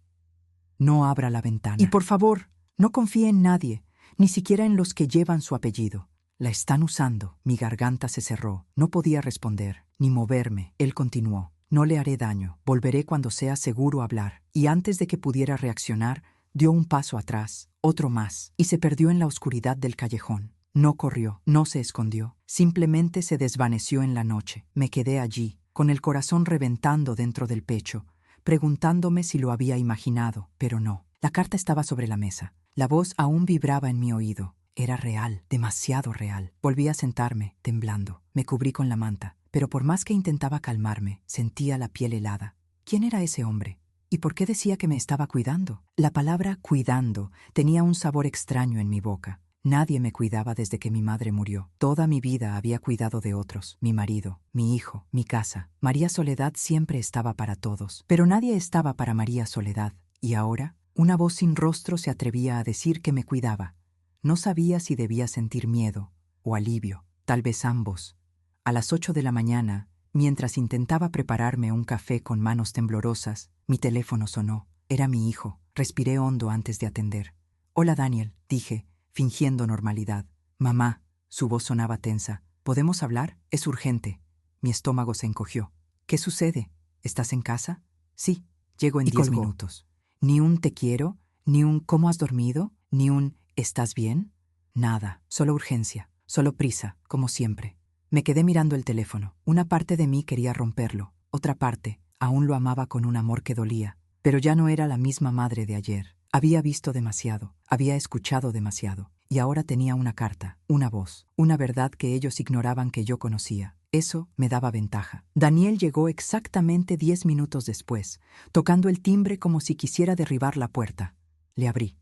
No abra la ventana. Y por favor, no confíe en nadie, ni siquiera en los que llevan su apellido. La están usando. Mi garganta se cerró. No podía responder, ni moverme. Él continuó. No le haré daño. Volveré cuando sea seguro hablar. Y antes de que pudiera reaccionar, dio un paso atrás, otro más, y se perdió en la oscuridad del callejón. No corrió, no se escondió. Simplemente se desvaneció en la noche. Me quedé allí, con el corazón reventando dentro del pecho, preguntándome si lo había imaginado, pero no. La carta estaba sobre la mesa. La voz aún vibraba en mi oído. Era real, demasiado real. Volví a sentarme, temblando. Me cubrí con la manta, pero por más que intentaba calmarme, sentía la piel helada. ¿Quién era ese hombre? ¿Y por qué decía que me estaba cuidando? La palabra cuidando tenía un sabor extraño en mi boca. Nadie me cuidaba desde que mi madre murió. Toda mi vida había cuidado de otros, mi marido, mi hijo, mi casa. María Soledad siempre estaba para todos, pero nadie estaba para María Soledad. Y ahora, una voz sin rostro se atrevía a decir que me cuidaba. No sabía si debía sentir miedo o alivio, tal vez ambos. A las 8 de la mañana, mientras intentaba prepararme un café con manos temblorosas, mi teléfono sonó. Era mi hijo. Respiré hondo antes de atender. «Hola, Daniel», dije, fingiendo normalidad. «Mamá», su voz sonaba tensa. «¿Podemos hablar? Es urgente». Mi estómago se encogió. «¿Qué sucede? ¿Estás en casa?» «Sí, llego en 10 minutos». Ni un «te quiero», ni un «¿cómo has dormido?», ni un «¿estás bien?». Nada, solo urgencia, solo prisa, como siempre. Me quedé mirando el teléfono. Una parte de mí quería romperlo. Otra parte, aún lo amaba con un amor que dolía. Pero ya no era la misma madre de ayer. Había visto demasiado, había escuchado demasiado. Y ahora tenía una carta, una voz, una verdad que ellos ignoraban que yo conocía. Eso me daba ventaja. Daniel llegó exactamente 10 minutos después, tocando el timbre como si quisiera derribar la puerta. Le abrí.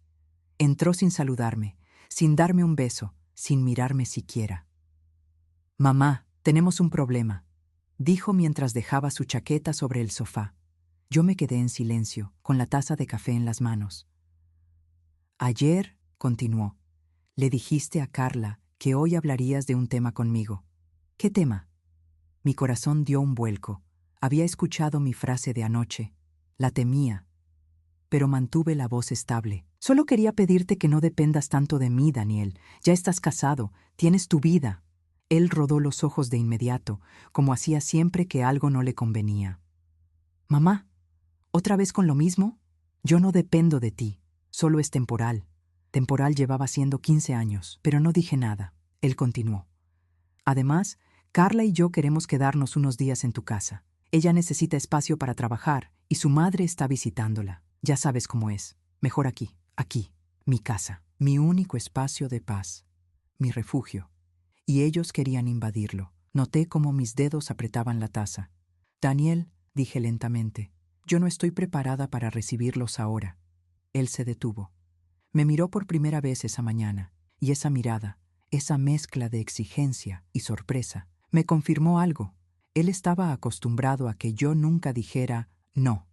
Entró sin saludarme, sin darme un beso, sin mirarme siquiera. «Mamá, tenemos un problema», dijo mientras dejaba su chaqueta sobre el sofá. Yo me quedé en silencio, con la taza de café en las manos. «Ayer», continuó, «le dijiste a Carla que hoy hablarías de un tema conmigo». «¿Qué tema?». Mi corazón dio un vuelco. Había escuchado mi frase de anoche. La temía. Pero mantuve la voz estable. «Solo quería pedirte que no dependas tanto de mí, Daniel. Ya estás casado, tienes tu vida». Él rodó los ojos de inmediato, como hacía siempre que algo no le convenía. «Mamá, ¿otra vez con lo mismo? Yo no dependo de ti, solo es temporal». Temporal llevaba siendo 15 años, pero no dije nada. Él continuó. «Además, Carla y yo queremos quedarnos unos días en tu casa. Ella necesita espacio para trabajar y su madre está visitándola. Ya sabes cómo es. Mejor aquí, mi casa, mi único espacio de paz, mi refugio». Y ellos querían invadirlo. Noté cómo mis dedos apretaban la taza. «Daniel», dije lentamente, «yo no estoy preparada para recibirlos ahora». Él se detuvo. Me miró por primera vez esa mañana, y esa mirada, esa mezcla de exigencia y sorpresa, me confirmó algo. Él estaba acostumbrado a que yo nunca dijera no.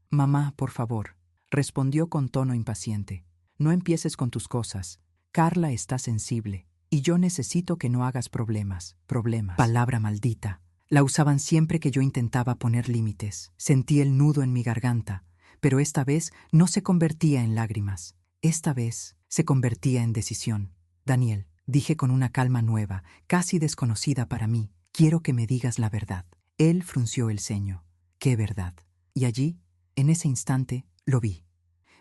«Mamá, por favor», respondió con tono impaciente, «no empieces con tus cosas. Carla está sensible. Y yo necesito que no hagas problemas. Palabra maldita. La usaban siempre que yo intentaba poner límites. Sentí el nudo en mi garganta, pero esta vez no se convertía en lágrimas. Esta vez se convertía en decisión. «Daniel», dije con una calma nueva, casi desconocida para mí, «quiero que me digas la verdad». Él frunció el ceño. «¿Qué verdad?». Y allí, en ese instante, lo vi.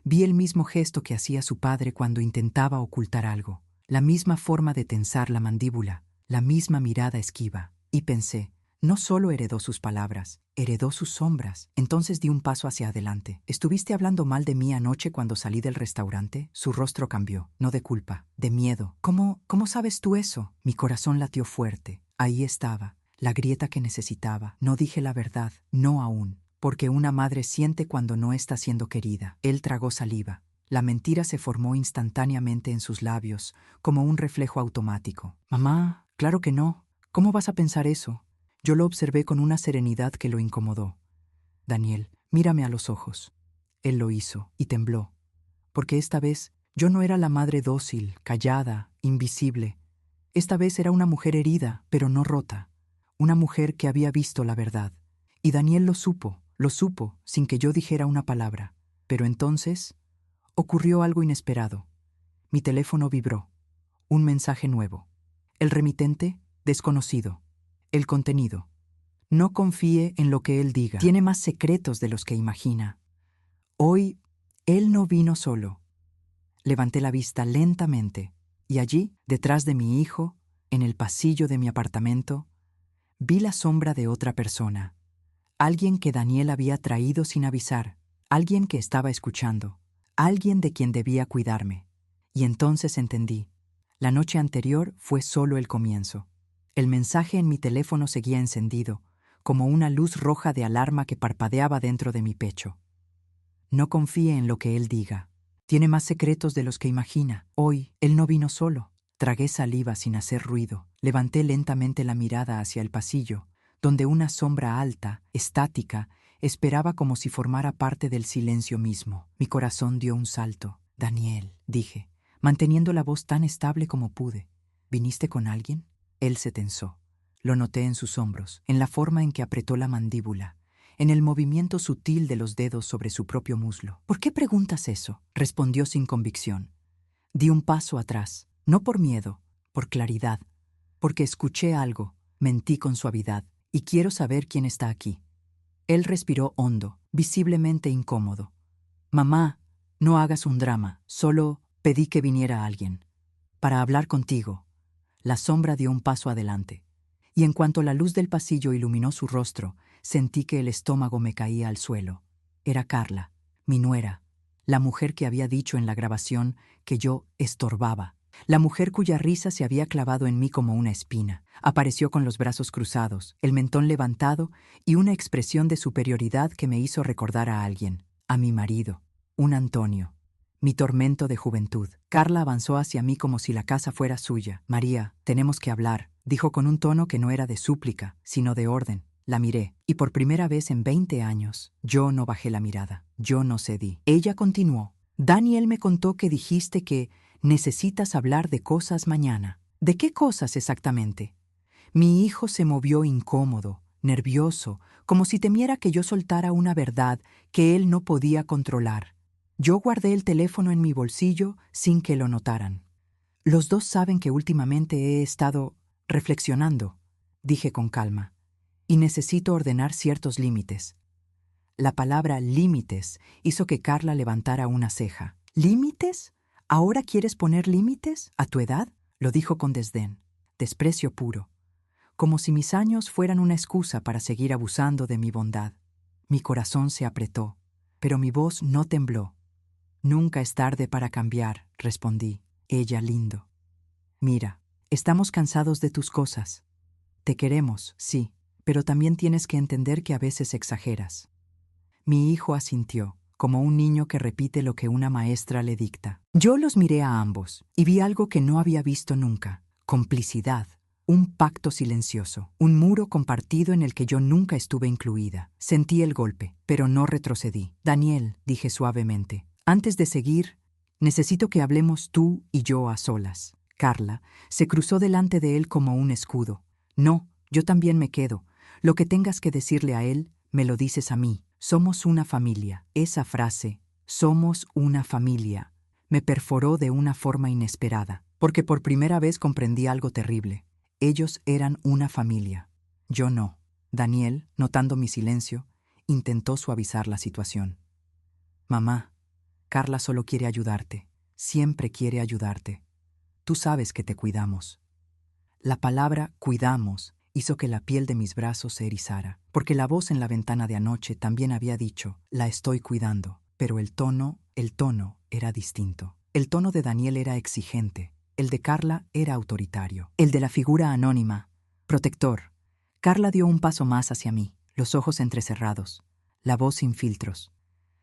Vi el mismo gesto que hacía su padre cuando intentaba ocultar algo. La misma forma de tensar la mandíbula, la misma mirada esquiva. Y pensé, no solo heredó sus palabras, heredó sus sombras. Entonces di un paso hacia adelante. «¿Estuviste hablando mal de mí anoche cuando salí del restaurante?». Su rostro cambió, no de culpa, de miedo. «¿Cómo sabes tú eso?». Mi corazón latió fuerte. Ahí estaba, la grieta que necesitaba. No dije la verdad, no aún, porque una madre siente cuando no está siendo querida. Él tragó saliva. La mentira se formó instantáneamente en sus labios, como un reflejo automático. «Mamá, claro que no. ¿Cómo vas a pensar eso?». Yo lo observé con una serenidad que lo incomodó. «Daniel, mírame a los ojos». Él lo hizo y tembló, porque esta vez yo no era la madre dócil, callada, invisible. Esta vez era una mujer herida, pero no rota. una mujer que había visto la verdad. Y Daniel lo supo, sin que yo dijera una palabra. Pero entonces ocurrió algo inesperado. Mi teléfono vibró. Un mensaje nuevo. El remitente, desconocido. El contenido. No confíe en lo que él diga. Tiene más secretos de los que imagina. Hoy, él no vino solo. Levanté la vista lentamente, y allí, detrás de mi hijo, en el pasillo de mi apartamento, vi la sombra de otra persona. Alguien que Daniel había traído sin avisar. Alguien que estaba escuchando. Alguien de quien debía cuidarme. Y entonces entendí. La noche anterior fue solo el comienzo. El mensaje en mi teléfono seguía encendido, como una luz roja de alarma que parpadeaba dentro de mi pecho. No confíe en lo que él diga. Tiene más secretos de los que imagina. Hoy, él no vino solo. Tragué saliva sin hacer ruido. Levanté lentamente la mirada hacia el pasillo, donde una sombra alta, estática, esperaba como si formara parte del silencio mismo. Mi corazón dio un salto. Daniel, dije, manteniendo la voz tan estable como pude. ¿Viniste con alguien? Él se tensó. Lo noté en sus hombros, en la forma en que apretó la mandíbula, en el movimiento sutil de los dedos sobre su propio muslo. ¿Por qué preguntas eso? Respondió sin convicción. Di un paso atrás, no por miedo, por claridad, porque escuché algo, mentí con suavidad, y quiero saber quién está aquí. Él respiró hondo, visiblemente incómodo. Mamá, no hagas un drama, solo pedí que viniera alguien. Para hablar contigo. La sombra dio un paso adelante, y en cuanto la luz del pasillo iluminó su rostro, sentí que el estómago me caía al suelo. Era Carla, mi nuera, la mujer que había dicho en la grabación que yo estorbaba, la mujer cuya risa se había clavado en mí como una espina. Apareció con los brazos cruzados, el mentón levantado y una expresión de superioridad que me hizo recordar a alguien, a mi marido, un Antonio. Mi tormento de juventud. Carla avanzó hacia mí como si la casa fuera suya. María, tenemos que hablar, dijo con un tono que no era de súplica, sino de orden. La miré, y por primera vez en 20 años, yo no bajé la mirada, yo no cedí. Ella continuó. Daniel me contó que dijiste que necesitas hablar de cosas mañana. ¿De qué cosas exactamente? Mi hijo se movió incómodo, nervioso, como si temiera que yo soltara una verdad que él no podía controlar. Yo guardé el teléfono en mi bolsillo sin que lo notaran. Los dos saben que últimamente he estado reflexionando, dije con calma, y necesito ordenar ciertos límites. La palabra límites hizo que Carla levantara una ceja. ¿Límites? ¿Ahora quieres poner límites? ¿A tu edad? Lo dijo con desdén, desprecio puro, como si mis años fueran una excusa para seguir abusando de mi bondad. Mi corazón se apretó, pero mi voz no tembló. Nunca es tarde para cambiar, respondí, ella lindo. Mira, estamos cansados de tus cosas. Te queremos, sí, pero también tienes que entender que a veces exageras. Mi hijo asintió, como un niño que repite lo que una maestra le dicta. Yo los miré a ambos y vi algo que no había visto nunca: complicidad, un pacto silencioso, un muro compartido en el que yo nunca estuve incluida. Sentí el golpe, pero no retrocedí. Daniel, dije suavemente, antes de seguir, necesito que hablemos tú y yo a solas. Carla se cruzó delante de él como un escudo. No, yo también me quedo. Lo que tengas que decirle a él, me lo dices a mí. Somos una familia. Esa frase, somos una familia, me perforó de una forma inesperada, porque por primera vez comprendí algo terrible. Ellos eran una familia. Yo no. Daniel, notando mi silencio, intentó suavizar la situación. Mamá, Carla solo quiere ayudarte. Siempre quiere ayudarte. Tú sabes que te cuidamos. La palabra cuidamos hizo que la piel de mis brazos se erizara, porque la voz en la ventana de anoche también había dicho, la estoy cuidando, pero el tono era distinto. El tono de Daniel era exigente, el de Carla era autoritario, el de la figura anónima, protector. Carla dio un paso más hacia mí, los ojos entrecerrados, la voz sin filtros.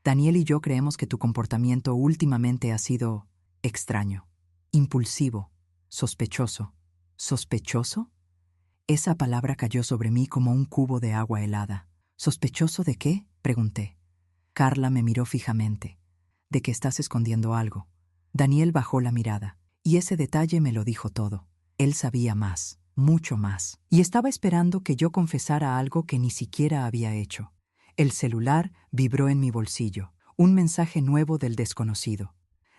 Daniel y yo creemos que tu comportamiento últimamente ha sido extraño, impulsivo, sospechoso. ¿Sospechoso? Esa palabra cayó sobre mí como un cubo de agua helada. ¿Sospechoso de qué?, pregunté. Carla me miró fijamente. De que estás escondiendo algo. Daniel bajó la mirada, y ese detalle me lo dijo todo. Él sabía más. mucho más. Y estaba esperando que yo confesara algo que ni siquiera había hecho. El celular vibró en mi bolsillo. Un mensaje nuevo del desconocido.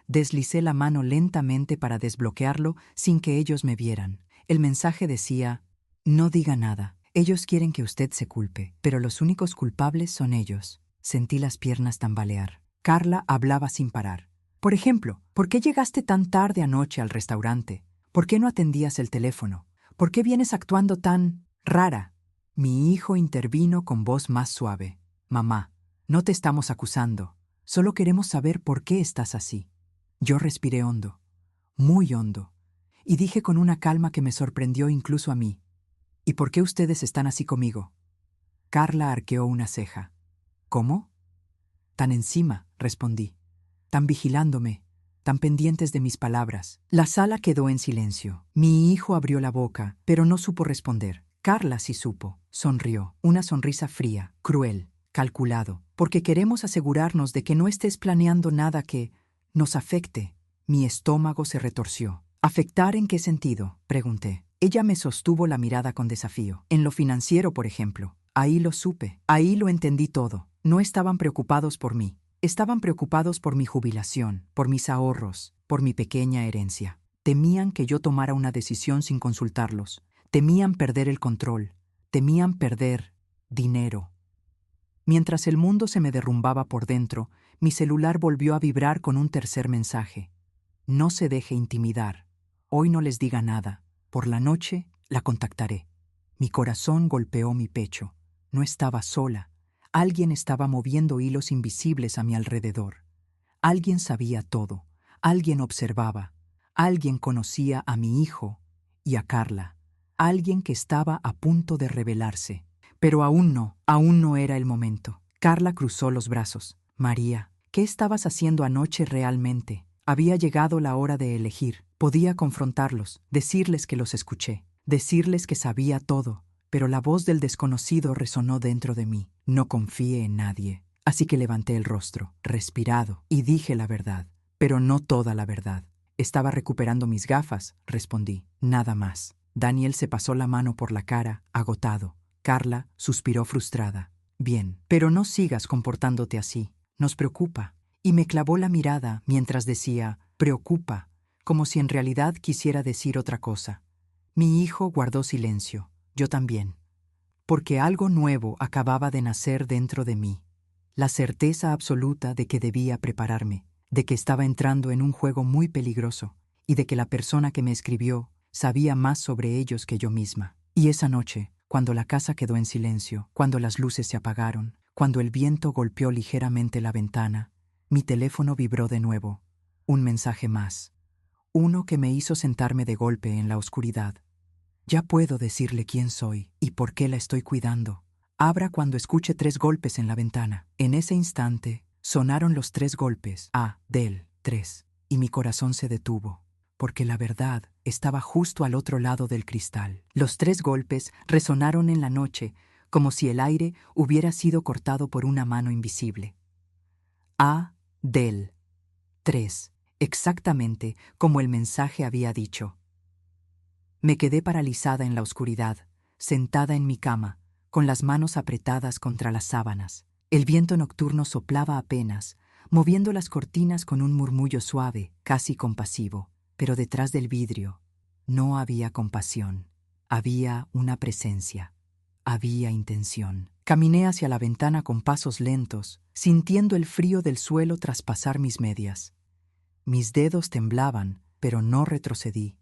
Deslicé la mano lentamente para desbloquearlo sin que ellos me vieran. El mensaje decía: no diga nada. Ellos quieren que usted se culpe, pero los únicos culpables son ellos. Sentí las piernas tambalear. Carla hablaba sin parar. Por ejemplo, ¿por qué llegaste tan tarde anoche al restaurante? ¿Por qué no atendías el teléfono? ¿Por qué vienes actuando tan rara? Mi hijo intervino con voz más suave. Mamá, no te estamos acusando. Solo queremos saber por qué estás así. Yo respiré hondo, muy hondo, y dije con una calma que me sorprendió incluso a mí: ¿y por qué ustedes están así conmigo? Carla arqueó una ceja. ¿Cómo? Tan encima, respondí. Tan vigilándome, tan pendientes de mis palabras. La sala quedó en silencio. Mi hijo abrió la boca, pero no supo responder. Carla sí supo. Sonrió, una sonrisa fría, cruel, calculado, porque queremos asegurarnos de que no estés planeando nada que nos afecte. Mi estómago se retorció. ¿Afectar en qué sentido?, pregunté. Ella me sostuvo la mirada con desafío. En lo financiero, por ejemplo. Ahí lo supe, ahí lo entendí todo. No estaban preocupados por mí. Estaban preocupados por mi jubilación, por mis ahorros, por mi pequeña herencia. Temían que yo tomara una decisión sin consultarlos. Temían perder el control. Temían perder dinero. Mientras el mundo se me derrumbaba por dentro, mi celular volvió a vibrar con un tercer mensaje. No se deje intimidar. Hoy no les diga nada. Por la noche la contactaré. Mi corazón golpeó mi pecho. No estaba sola. Alguien estaba moviendo hilos invisibles a mi alrededor. Alguien sabía todo. Alguien observaba. Alguien conocía a mi hijo y a Carla. Alguien que estaba a punto de revelarse. Pero aún no era el momento. Carla cruzó los brazos. María, ¿qué estabas haciendo anoche realmente? Había llegado la hora de elegir. Podía confrontarlos, decirles que los escuché, decirles que sabía todo, pero la voz del desconocido resonó dentro de mí. No confíe en nadie. Así que levanté el rostro, respirado, y dije la verdad, pero no toda la verdad. Estaba recuperando mis gafas, respondí, nada más. Daniel se pasó la mano por la cara, agotado. Carla suspiró frustrada. Bien, pero no sigas comportándote así. Nos preocupa. Y me clavó la mirada mientras decía, preocupa, como si en realidad quisiera decir otra cosa. Mi hijo guardó silencio, yo también, porque algo nuevo acababa de nacer dentro de mí. La certeza absoluta de que debía prepararme, de que estaba entrando en un juego muy peligroso y de que la persona que me escribió sabía más sobre ellos que yo misma. Y esa noche, cuando la casa quedó en silencio, cuando las luces se apagaron, cuando el viento golpeó ligeramente la ventana, mi teléfono vibró de nuevo. Un mensaje más. Uno que me hizo sentarme de golpe en la oscuridad. Ya puedo decirle quién soy y por qué la estoy cuidando. Abra cuando escuche 3 golpes en la ventana. En ese instante, sonaron los 3 golpes. Del 3. Y mi corazón se detuvo, porque la verdad estaba justo al otro lado del cristal. Los 3 golpes resonaron en la noche, como si el aire hubiera sido cortado por una mano invisible. Del 3. Exactamente como el mensaje había dicho. Me quedé paralizada en la oscuridad, sentada en mi cama, con las manos apretadas contra las sábanas. El viento nocturno soplaba apenas, moviendo las cortinas con un murmullo suave, casi compasivo. Pero detrás del vidrio no había compasión. Había una presencia. Había intención. Caminé hacia la ventana con pasos lentos, sintiendo el frío del suelo traspasar mis medias. Mis dedos temblaban, pero no retrocedí.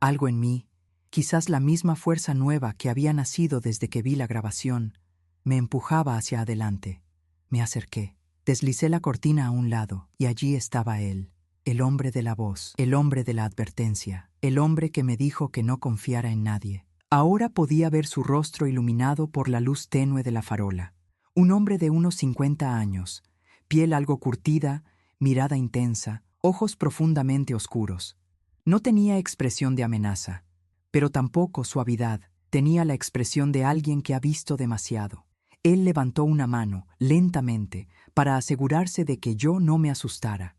Algo en mí, quizás la misma fuerza nueva que había nacido desde que vi la grabación, me empujaba hacia adelante. Me acerqué, deslicé la cortina a un lado, y allí estaba él, el hombre de la voz, el hombre de la advertencia, el hombre que me dijo que no confiara en nadie. Ahora podía ver su rostro iluminado por la luz tenue de la farola. Un hombre de unos 50 años, piel algo curtida, mirada intensa, ojos profundamente oscuros. No tenía expresión de amenaza, pero tampoco suavidad. Tenía la expresión de alguien que ha visto demasiado. Él levantó una mano, lentamente, para asegurarse de que yo no me asustara.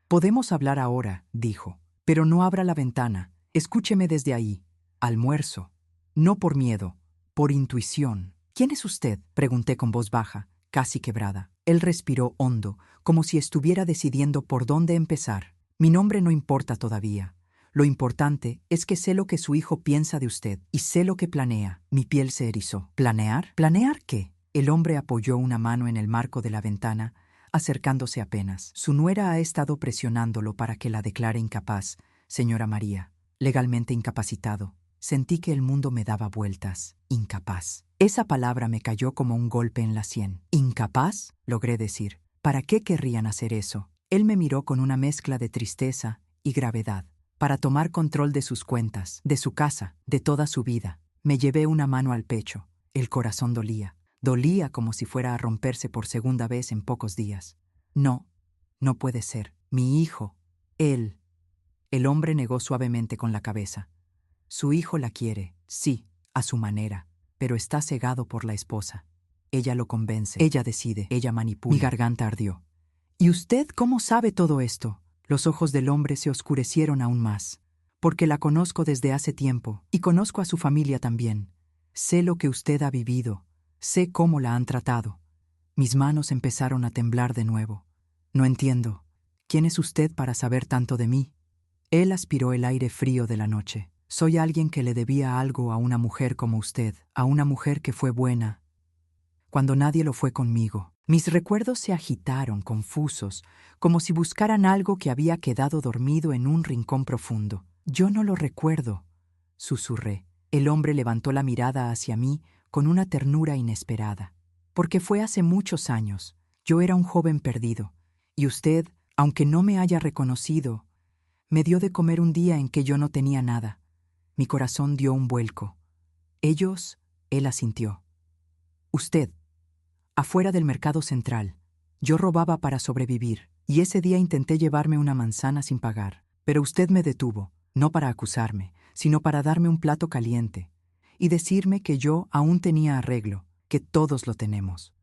«Podemos hablar ahora», dijo, «pero no abra la ventana. Escúcheme desde ahí. Almuerzo. No por miedo, por intuición. ¿Quién es usted? Pregunté con voz baja, casi quebrada. Él respiró hondo, como si estuviera decidiendo por dónde empezar. Mi nombre no importa todavía. Lo importante es que sé lo que su hijo piensa de usted y sé lo que planea. Mi piel se erizó. ¿Planear? ¿Planear qué? El hombre apoyó una mano en el marco de la ventana, acercándose apenas. Su nuera ha estado presionándolo para que la declare incapaz, señora María. Legalmente incapacitado. Sentí que el mundo me daba vueltas. Incapaz. Esa palabra me cayó como un golpe en la sien. ¿Incapaz? Logré decir. ¿Para qué querrían hacer eso? Él me miró con una mezcla de tristeza y gravedad. Para tomar control de sus cuentas, de su casa, de toda su vida. Me llevé una mano al pecho. El corazón dolía. Dolía como si fuera a romperse por segunda vez en pocos días. No, no puede ser. Mi hijo, él. El hombre negó suavemente con la cabeza. Su hijo la quiere, sí, a su manera, pero está cegado por la esposa. Ella lo convence, ella decide, ella manipula. Mi garganta ardió. ¿Y usted cómo sabe todo esto? Los ojos del hombre se oscurecieron aún más, porque la conozco desde hace tiempo y conozco a su familia también. Sé lo que usted ha vivido, sé cómo la han tratado. Mis manos empezaron a temblar de nuevo. No entiendo. ¿Quién es usted para saber tanto de mí? Él aspiró el aire frío de la noche. Soy alguien que le debía algo a una mujer como usted, a una mujer que fue buena, cuando nadie lo fue conmigo. Mis recuerdos se agitaron, confusos, como si buscaran algo que había quedado dormido en un rincón profundo. Yo no lo recuerdo, susurré. El hombre levantó la mirada hacia mí con una ternura inesperada. Porque fue hace muchos años. Yo era un joven perdido. Y usted, aunque no me haya reconocido, me dio de comer un día en que yo no tenía nada. Mi corazón dio un vuelco. Ellos, él asintió. Usted, afuera del mercado central. Yo robaba para sobrevivir, y ese día intenté llevarme una manzana sin pagar. Pero usted me detuvo, no para acusarme, sino para darme un plato caliente, y decirme que yo aún tenía arreglo, que todos lo tenemos.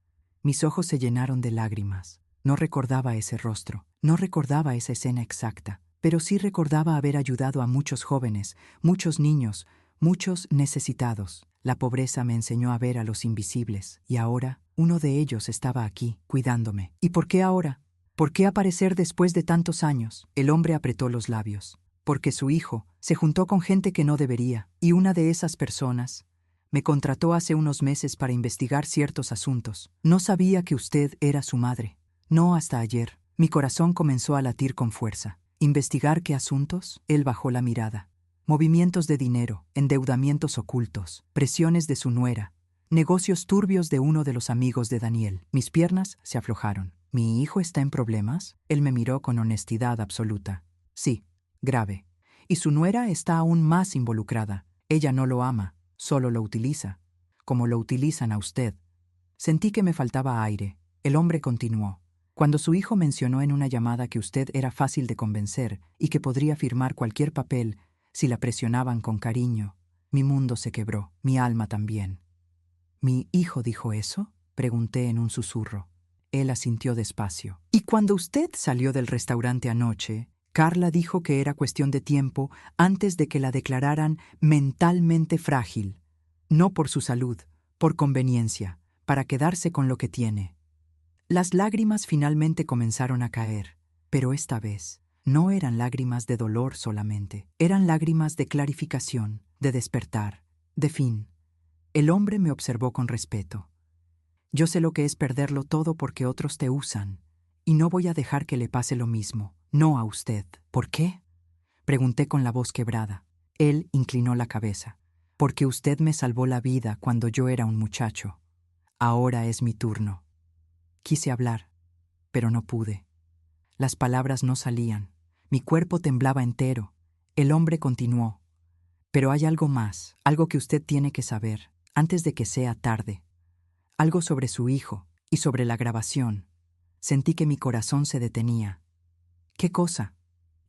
Mis ojos se llenaron de lágrimas. No recordaba ese rostro, no recordaba esa escena exacta, pero sí recordaba haber ayudado a muchos jóvenes, muchos niños, muchos necesitados. La pobreza me enseñó a ver a los invisibles, y ahora uno de ellos estaba aquí, cuidándome. ¿Y por qué ahora? ¿Por qué aparecer después de tantos años? El hombre apretó los labios. Porque su hijo se juntó con gente que no debería, y una de esas personas me contrató hace unos meses para investigar ciertos asuntos. No sabía que usted era su madre. No hasta ayer. Mi corazón comenzó a latir con fuerza. ¿Investigar qué asuntos? Él bajó la mirada. Movimientos de dinero, endeudamientos ocultos, presiones de su nuera, negocios turbios de uno de los amigos de Daniel. Mis piernas se aflojaron. ¿Mi hijo está en problemas? Él me miró con honestidad absoluta. Sí, grave. Y su nuera está aún más involucrada. Ella no lo ama, solo lo utiliza, como lo utilizan a usted. Sentí que me faltaba aire. El hombre continuó. Cuando su hijo mencionó en una llamada que usted era fácil de convencer y que podría firmar cualquier papel si la presionaban con cariño, mi mundo se quebró, mi alma también. ¿Mi hijo dijo eso?, pregunté en un susurro. Él asintió despacio. Y cuando usted salió del restaurante anoche, Carla dijo que era cuestión de tiempo antes de que la declararan mentalmente frágil. No por su salud, por conveniencia, para quedarse con lo que tiene. Las lágrimas finalmente comenzaron a caer, pero esta vez no eran lágrimas de dolor solamente, eran lágrimas de clarificación, de despertar, de fin. El hombre me observó con respeto. Yo sé lo que es perderlo todo porque otros te usan, y no voy a dejar que le pase lo mismo, no a usted. ¿Por qué?, pregunté con la voz quebrada. Él inclinó la cabeza. Porque usted me salvó la vida cuando yo era un muchacho. Ahora es mi turno. Quise hablar, pero no pude. Las palabras no salían. Mi cuerpo temblaba entero. El hombre continuó. Pero hay algo más, algo que usted tiene que saber, antes de que sea tarde. Algo sobre su hijo y sobre la grabación. Sentí que mi corazón se detenía. ¿Qué cosa?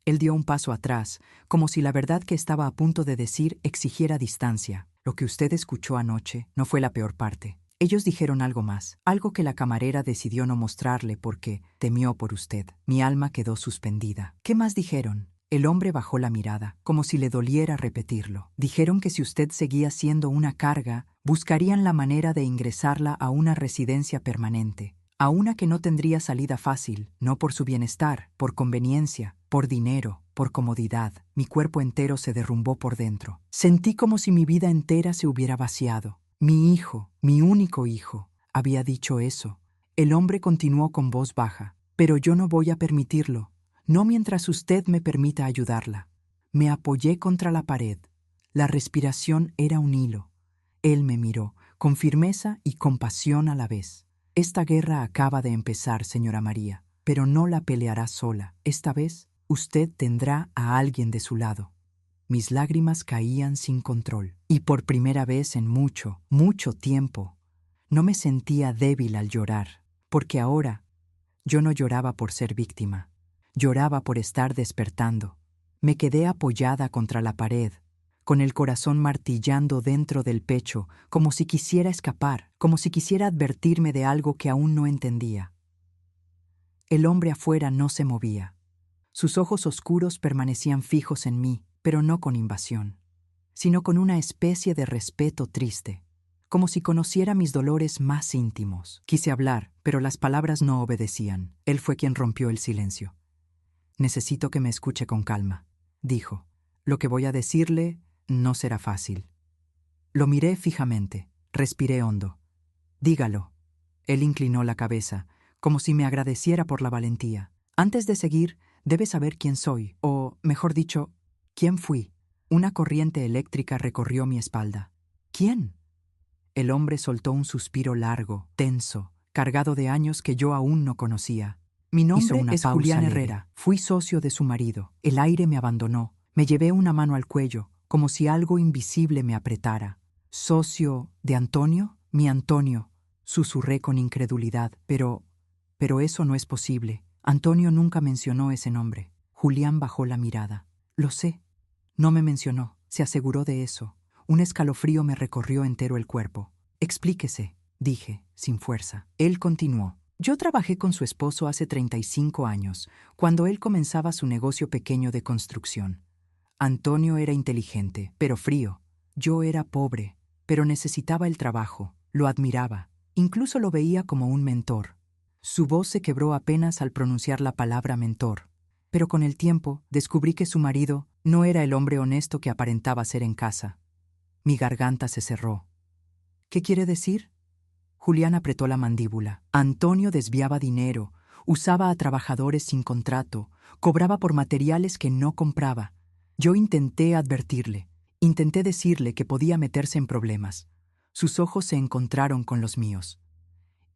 Él dio un paso atrás, como si la verdad que estaba a punto de decir exigiera distancia. Lo que usted escuchó anoche no fue la peor parte. Ellos dijeron algo más, algo que la camarera decidió no mostrarle porque temió por usted. Mi alma quedó suspendida. ¿Qué más dijeron? El hombre bajó la mirada, como si le doliera repetirlo. Dijeron que si usted seguía siendo una carga, buscarían la manera de ingresarla a una residencia permanente, a una que no tendría salida fácil, no por su bienestar, por conveniencia, por dinero, por comodidad. Mi cuerpo entero se derrumbó por dentro. Sentí como si mi vida entera se hubiera vaciado. Mi hijo, mi único hijo, había dicho eso. El hombre continuó con voz baja. Pero yo no voy a permitirlo. No mientras usted me permita ayudarla. Me apoyé contra la pared. La respiración era un hilo. Él me miró, con firmeza y compasión a la vez. Esta guerra acaba de empezar, señora María, pero no la peleará sola. Esta vez, usted tendrá a alguien de su lado. Mis lágrimas caían sin control, y por primera vez en mucho, mucho tiempo, no me sentía débil al llorar, porque ahora yo no lloraba por ser víctima. Lloraba por estar despertando. Me quedé apoyada contra la pared, con el corazón martillando dentro del pecho, como si quisiera escapar, como si quisiera advertirme de algo que aún no entendía. El hombre afuera no se movía. Sus ojos oscuros permanecían fijos en mí, pero no con invasión, sino con una especie de respeto triste, como si conociera mis dolores más íntimos. Quise hablar, pero las palabras no obedecían. Él fue quien rompió el silencio. «Necesito que me escuche con calma», dijo. «Lo que voy a decirle no será fácil». Lo miré fijamente, respiré hondo. «Dígalo». Él inclinó la cabeza, como si me agradeciera por la valentía. «Antes de seguir, debe saber quién soy, o, mejor dicho, quién fui». Una corriente eléctrica recorrió mi espalda. «¿Quién?». El hombre soltó un suspiro largo, tenso, cargado de años que yo aún no conocía. «Mi nombre es Julián Herrera. Fui socio de su marido. El aire me abandonó. Me llevé una mano al cuello, como si algo invisible me apretara. ¿Socio de Antonio? Mi Antonio», susurré con incredulidad. Pero eso no es posible. Antonio nunca mencionó ese nombre. Julián bajó la mirada. «Lo sé. No me mencionó. Se aseguró de eso». Un escalofrío me recorrió entero el cuerpo. «Explíquese», dije, sin fuerza. Él continuó. «Yo trabajé con su esposo hace 35 años, cuando él comenzaba su negocio pequeño de construcción. Antonio era inteligente, pero frío. Yo era pobre, pero necesitaba el trabajo. Lo admiraba. Incluso lo veía como un mentor». Su voz se quebró apenas al pronunciar la palabra mentor. Pero con el tiempo descubrí que su marido no era el hombre honesto que aparentaba ser en casa. Mi garganta se cerró. «¿Qué quiere decir?». Julián apretó la mandíbula. «Antonio desviaba dinero, usaba a trabajadores sin contrato, cobraba por materiales que no compraba. Yo intenté advertirle, intenté decirle que podía meterse en problemas. Sus ojos se encontraron con los míos.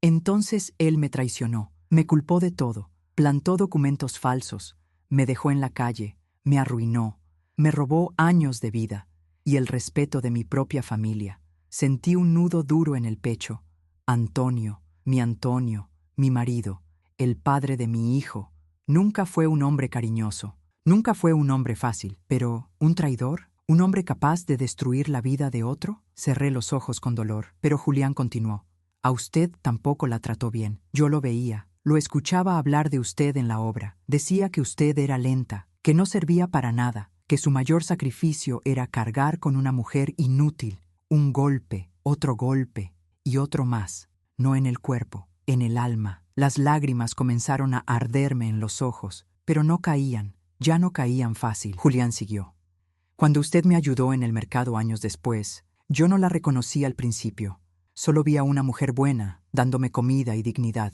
Entonces él me traicionó, me culpó de todo, plantó documentos falsos, me dejó en la calle, me arruinó, me robó años de vida y el respeto de mi propia familia. Sentí un nudo duro en el pecho. Antonio, mi marido, el padre de mi hijo, nunca fue un hombre cariñoso, nunca fue un hombre fácil, pero ¿un traidor? ¿Un hombre capaz de destruir la vida de otro?». Cerré los ojos con dolor, pero Julián continuó. «A usted tampoco la trató bien. Yo lo veía, lo escuchaba hablar de usted en la obra. Decía que usted era lenta, que no servía para nada, que su mayor sacrificio era cargar con una mujer inútil. Un golpe, otro golpe y otro más. No en el cuerpo, en el alma». Las lágrimas comenzaron a arderme en los ojos, pero no caían, ya no caían fácil. Julián siguió. «Cuando usted me ayudó en el mercado años después, yo no la reconocí al principio. Solo vi a una mujer buena, dándome comida y dignidad.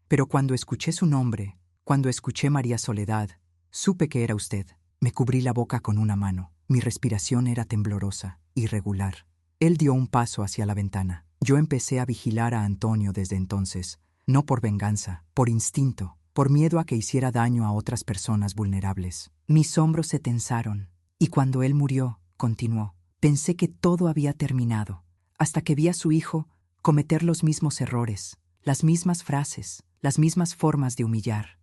Pero cuando escuché su nombre, cuando escuché María Soledad, supe que era usted. Me cubrí la boca con una mano. Mi respiración era temblorosa, irregular. Él dio un paso hacia la ventana. Yo empecé a vigilar a Antonio desde entonces, no por venganza, por instinto, por miedo a que hiciera daño a otras personas vulnerables. Mis hombros se tensaron, y cuando él murió, continuó, pensé que todo había terminado, hasta que vi a su hijo cometer los mismos errores, las mismas frases, las mismas formas de humillar.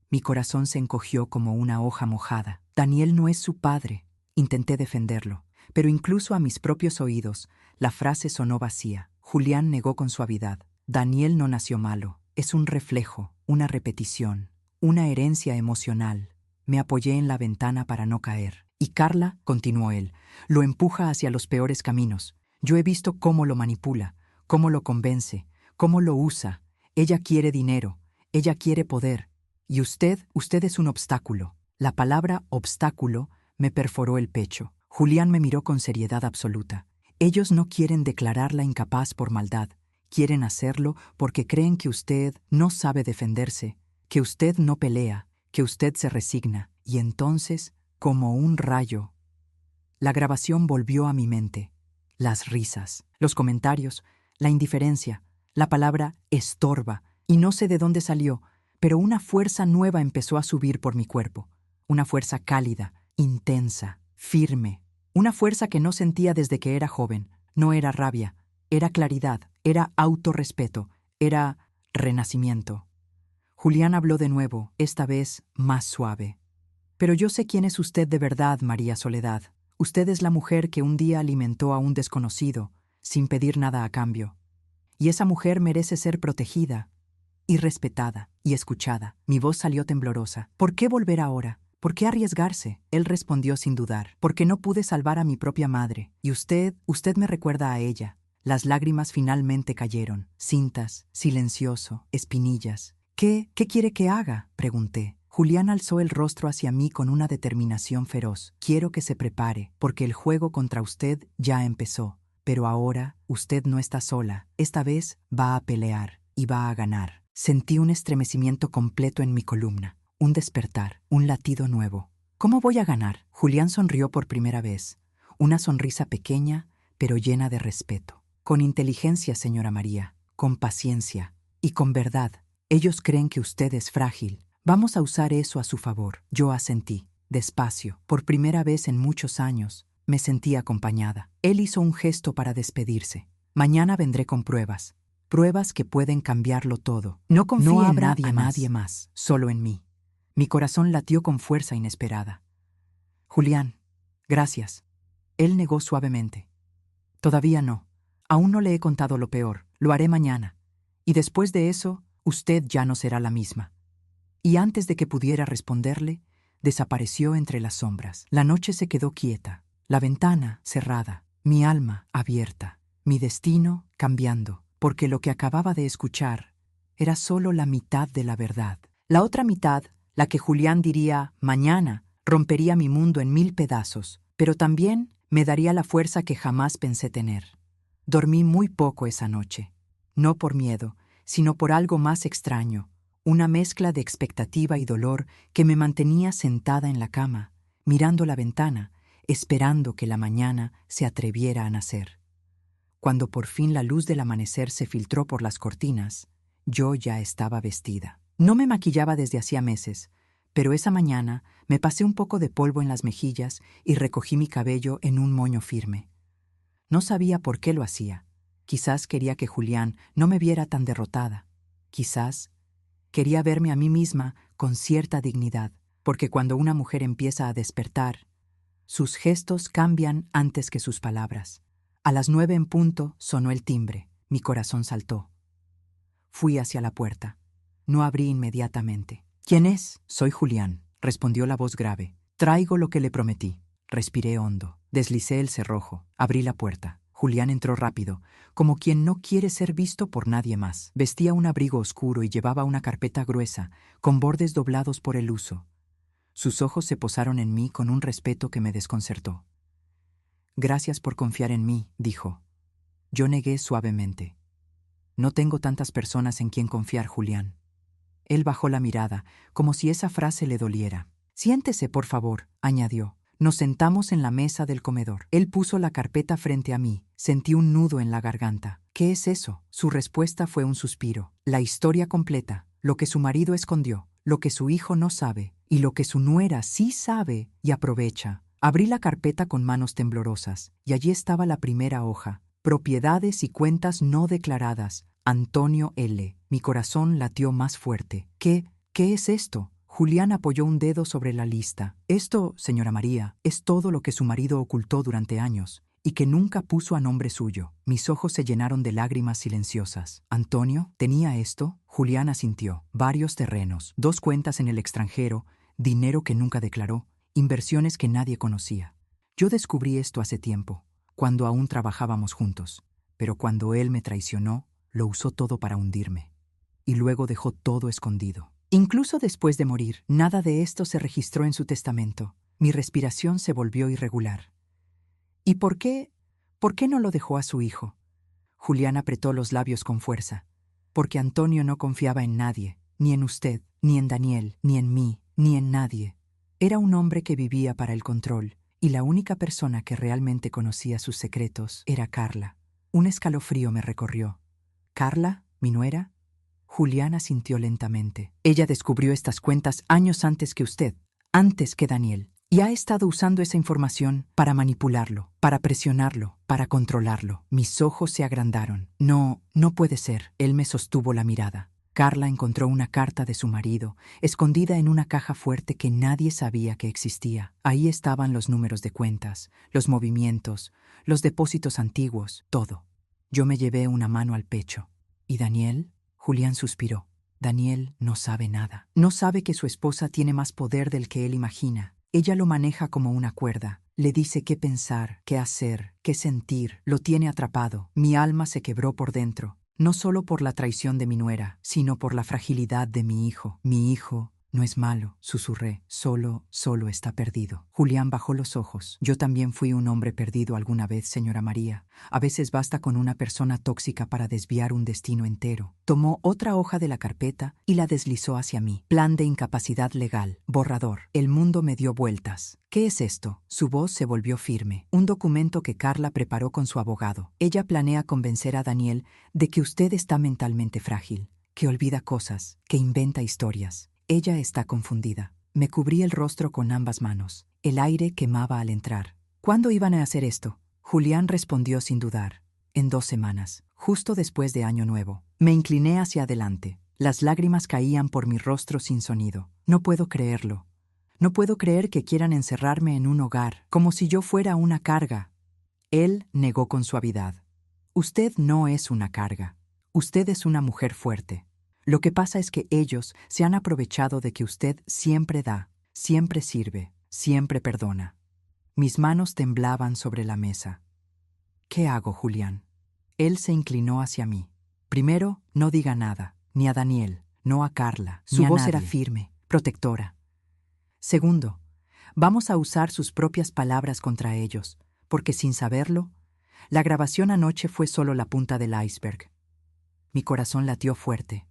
Mi corazón se encogió como una hoja mojada. Daniel no es su padre. Intenté defenderlo, pero incluso a mis propios oídos, la frase sonó vacía. Julián negó con suavidad. Daniel no nació malo. Es un reflejo, una repetición, una herencia emocional. Me apoyé en la ventana para no caer. Y Carla, continuó él, lo empuja hacia los peores caminos. Yo he visto cómo lo manipula, cómo lo convence, cómo lo usa. Ella quiere dinero, ella quiere poder. Y usted es un obstáculo. La palabra obstáculo me perforó el pecho. Julián me miró con seriedad absoluta. Ellos no quieren declararla incapaz por maldad. Quieren hacerlo porque creen que usted no sabe defenderse, que usted no pelea, que usted se resigna. Y entonces, como un rayo, la grabación volvió a mi mente. Las risas, los comentarios, la indiferencia, la palabra estorba, y no sé de dónde salió, pero una fuerza nueva empezó a subir por mi cuerpo. Una fuerza cálida, intensa, firme. Una fuerza que no sentía desde que era joven. No era rabia, era claridad, era autorrespeto, era renacimiento. Julián habló de nuevo, esta vez más suave. Pero yo sé quién es usted de verdad, María Soledad. Usted es la mujer que un día alimentó a un desconocido, sin pedir nada a cambio. Y esa mujer merece ser protegida, y respetada, y escuchada. Mi voz salió temblorosa. ¿Por qué volver ahora? ¿Por qué arriesgarse? Él respondió sin dudar. Porque no pude salvar a mi propia madre. Y usted me recuerda a ella. Las lágrimas finalmente cayeron, cintas, silencioso, espinillas. ¿Qué quiere que haga?, pregunté. Julián alzó el rostro hacia mí con una determinación feroz. Quiero que se prepare, porque el juego contra usted ya empezó. Pero ahora usted no está sola. Esta vez va a pelear y va a ganar. Sentí un estremecimiento completo en mi columna, un despertar, un latido nuevo. ¿Cómo voy a ganar? Julián sonrió por primera vez, una sonrisa pequeña, pero llena de respeto. Con inteligencia, señora María, con paciencia y con verdad. Ellos creen que usted es frágil. Vamos a usar eso a su favor. Yo asentí, despacio. Por primera vez en muchos años, me sentí acompañada. Él hizo un gesto para despedirse. Mañana vendré con pruebas. Pruebas que pueden cambiarlo todo. No confíe en nadie más, solo en mí. Mi corazón latió con fuerza inesperada. Julián, gracias. Él negó suavemente. Todavía no. Aún no le he contado lo peor. Lo haré mañana. Y después de eso, usted ya no será la misma. Y antes de que pudiera responderle, desapareció entre las sombras. La noche se quedó quieta, la ventana cerrada, mi alma abierta, mi destino cambiando, porque lo que acababa de escuchar era solo la mitad de la verdad. La otra mitad, la que Julián diría mañana, rompería mi mundo en 1000 pedazos, pero también me daría la fuerza que jamás pensé tener. Dormí muy poco esa noche, no por miedo, sino por algo más extraño, una mezcla de expectativa y dolor que me mantenía sentada en la cama, mirando la ventana, esperando que la mañana se atreviera a nacer. Cuando por fin la luz del amanecer se filtró por las cortinas, yo ya estaba vestida. No me maquillaba desde hacía meses, pero esa mañana me pasé un poco de polvo en las mejillas y recogí mi cabello en un moño firme. No sabía por qué lo hacía. Quizás quería que Julián no me viera tan derrotada. Quizás quería verme a mí misma con cierta dignidad, porque cuando una mujer empieza a despertar, sus gestos cambian antes que sus palabras. A las 9 en punto sonó el timbre. Mi corazón saltó. Fui hacia la puerta. No abrí inmediatamente. ¿Quién es? Soy Julián, respondió la voz grave. Traigo lo que le prometí. Respiré hondo. Deslicé el cerrojo. Abrí la puerta. Julián entró rápido, como quien no quiere ser visto por nadie más. Vestía un abrigo oscuro y llevaba una carpeta gruesa, con bordes doblados por el uso. Sus ojos se posaron en mí con un respeto que me desconcertó. Gracias por confiar en mí, dijo. Yo negué suavemente. No tengo tantas personas en quien confiar, Julián. Él bajó la mirada, como si esa frase le doliera. Siéntese, por favor, añadió. Nos sentamos en la mesa del comedor. Él puso la carpeta frente a mí. Sentí un nudo en la garganta. ¿Qué es eso? Su respuesta fue un suspiro. La historia completa, lo que su marido escondió, lo que su hijo no sabe, y lo que su nuera sí sabe y aprovecha. Abrí la carpeta con manos temblorosas, y allí estaba la primera hoja. Propiedades y cuentas no declaradas. Antonio L. Mi corazón latió más fuerte. ¿Qué es esto? Julián apoyó un dedo sobre la lista. Esto, señora María, es todo lo que su marido ocultó durante años y que nunca puso a nombre suyo. Mis ojos se llenaron de lágrimas silenciosas. ¿Antonio tenía esto? Julián asintió. Varios terrenos, 2 cuentas en el extranjero, dinero que nunca declaró, inversiones que nadie conocía. Yo descubrí esto hace tiempo, cuando aún trabajábamos juntos, pero cuando él me traicionó, lo usó todo para hundirme. Y luego dejó todo escondido. Incluso después de morir, nada de esto se registró en su testamento. Mi respiración se volvió irregular. ¿Y por qué? ¿Por qué no lo dejó a su hijo? Julián apretó los labios con fuerza. Porque Antonio no confiaba en nadie, ni en usted, ni en Daniel, ni en mí, ni en nadie. Era un hombre que vivía para el control, y la única persona que realmente conocía sus secretos era Carla. Un escalofrío me recorrió. ¿Carla? ¿Mi nuera? Julián asintió lentamente. Ella descubrió estas cuentas años antes que usted, antes que Daniel, y ha estado usando esa información para manipularlo, para presionarlo, para controlarlo. Mis ojos se agrandaron. No, no puede ser. Él me sostuvo la mirada. Carla encontró una carta de su marido, escondida en una caja fuerte que nadie sabía que existía. Ahí estaban los números de cuentas, los movimientos, los depósitos antiguos, todo. Yo me llevé una mano al pecho. ¿Y Daniel? Julián suspiró. Daniel no sabe nada. No sabe que su esposa tiene más poder del que él imagina. Ella lo maneja como una cuerda. Le dice qué pensar, qué hacer, qué sentir. Lo tiene atrapado. Mi alma se quebró por dentro. No solo por la traición de mi nuera, sino por la fragilidad de mi hijo. Mi hijo no es malo, susurré. Solo está perdido. Julián bajó los ojos. Yo también fui un hombre perdido alguna vez, señora María. A veces basta con una persona tóxica para desviar un destino entero. Tomó otra hoja de la carpeta y la deslizó hacia mí. Plan de incapacidad legal. Borrador. El mundo me dio vueltas. ¿Qué es esto? Su voz se volvió firme. Un documento que Carla preparó con su abogado. Ella planea convencer a Daniel de que usted está mentalmente frágil, que olvida cosas, que inventa historias. Ella está confundida. Me cubrí el rostro con ambas manos. El aire quemaba al entrar. ¿Cuándo iban a hacer esto? Julián respondió sin dudar. En 2 semanas, justo después de Año Nuevo. Me incliné hacia adelante. Las lágrimas caían por mi rostro sin sonido. No puedo creerlo. No puedo creer que quieran encerrarme en un hogar, como si yo fuera una carga. Él negó con suavidad. Usted no es una carga. Usted es una mujer fuerte. Lo que pasa es que ellos se han aprovechado de que usted siempre da, siempre sirve, siempre perdona. Mis manos temblaban sobre la mesa. ¿Qué hago, Julián? Él se inclinó hacia mí. Primero, no diga nada, ni a Daniel, no a Carla. Su voz era firme, protectora. Segundo, vamos a usar sus propias palabras contra ellos, porque sin saberlo, la grabación anoche fue solo la punta del iceberg. Mi corazón latió fuerte.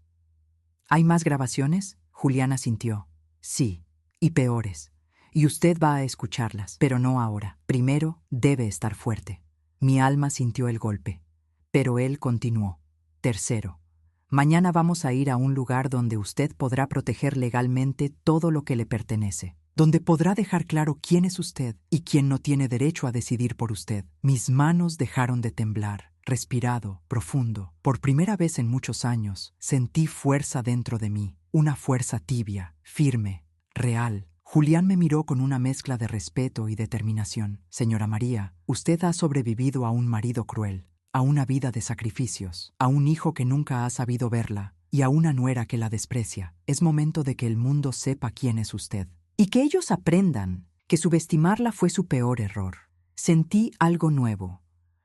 ¿Hay más grabaciones? Julián asintió. Sí, y peores. Y usted va a escucharlas, pero no ahora. Primero, debe estar fuerte. Mi alma sintió el golpe. Pero él continuó. Tercero, mañana vamos a ir a un lugar donde usted podrá proteger legalmente todo lo que le pertenece. Donde podrá dejar claro quién es usted y quién no tiene derecho a decidir por usted. Mis manos dejaron de temblar. Respirado, profundo. Por primera vez en muchos años, sentí fuerza dentro de mí. Una fuerza tibia, firme, real. Julián me miró con una mezcla de respeto y determinación. Señora María, usted ha sobrevivido a un marido cruel, a una vida de sacrificios, a un hijo que nunca ha sabido verla y a una nuera que la desprecia. Es momento de que el mundo sepa quién es usted. Y que ellos aprendan que subestimarla fue su peor error. Sentí algo nuevo.